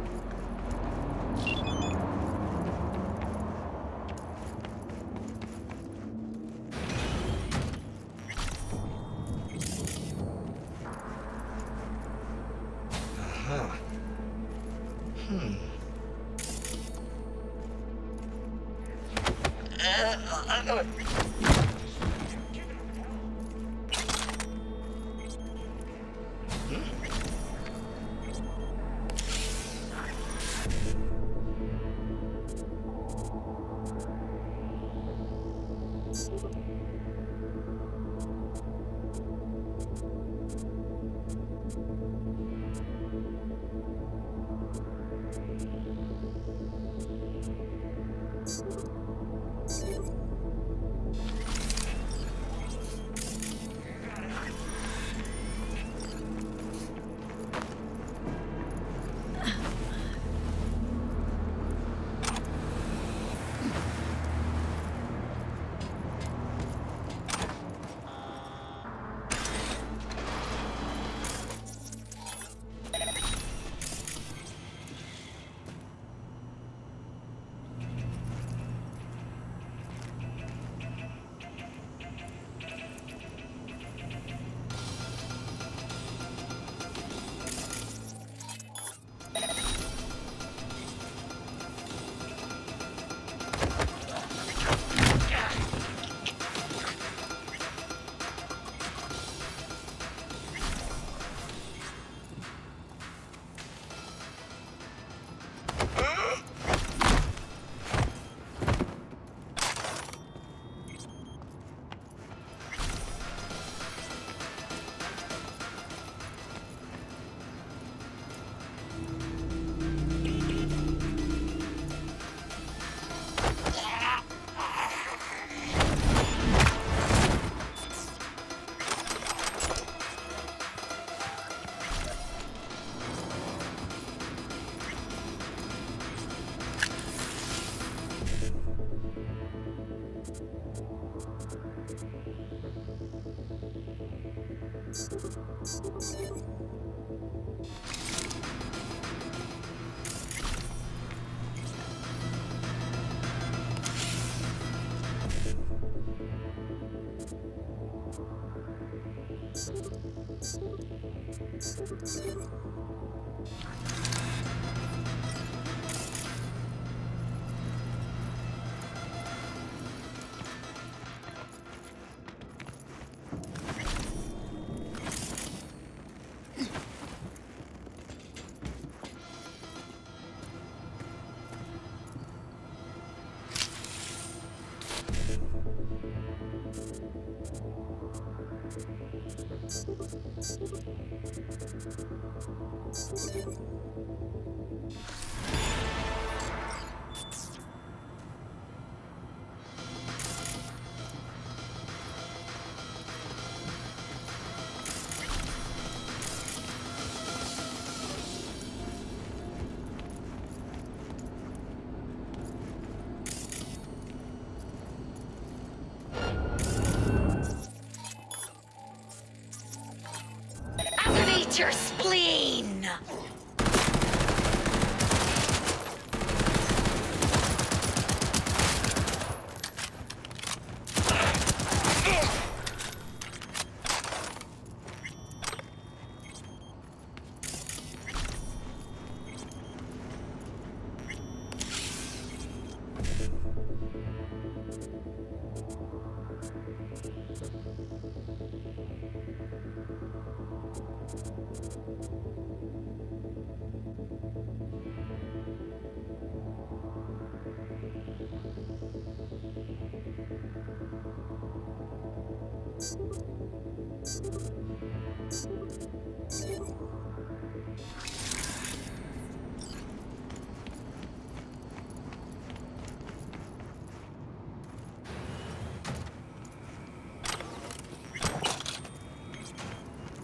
Activate your spleen!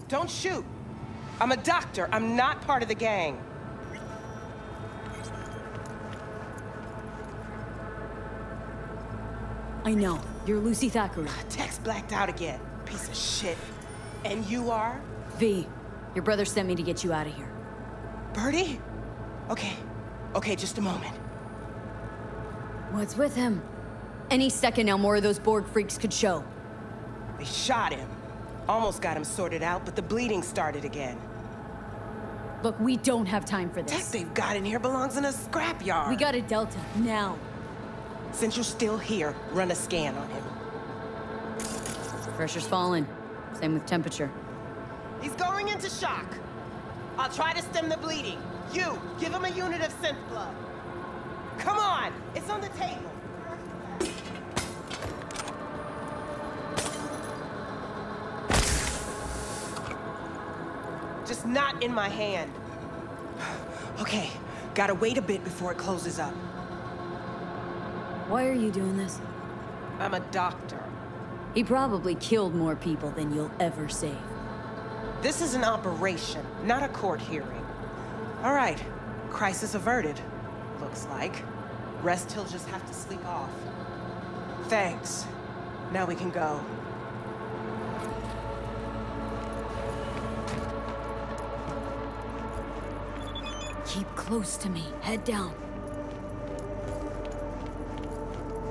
Don't shoot. I'm a doctor. I'm not part of the gang. I know. You're Lucy Thackeray. Text blacked out again. Piece of shit. And you are? V. Your brother sent me to get you out of here. Birdie? Okay. Okay, just a moment. What's with him? Any second now, more of those Borg freaks could show. They shot him. Almost got him sorted out, but the bleeding started again. Look, we don't have time for this. Tech they've got in here belongs in a scrapyard. We got a Delta, now. Since you're still here, run a scan on him. Pressure's falling. Same with temperature. He's going into shock. I'll try to stem the bleeding. You, give him a unit of synth blood. Come on, it's on the table. Just not in my hand. Okay, gotta wait a bit before it closes up. Why are you doing this? I'm a doctor. He probably killed more people than you'll ever save. This is an operation, not a court hearing. All right, crisis averted, looks like. Rest he'll just have to sleep off. Thanks. Now we can go. Keep close to me. Head down.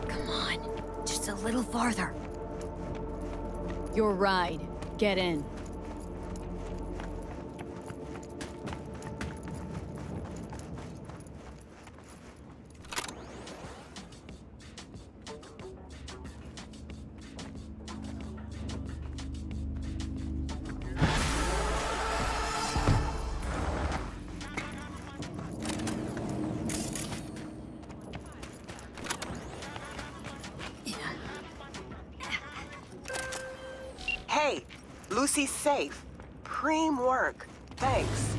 Come on. Just a little farther. Your ride. Get in. Hey, Lucy's safe. Preem work. Thanks.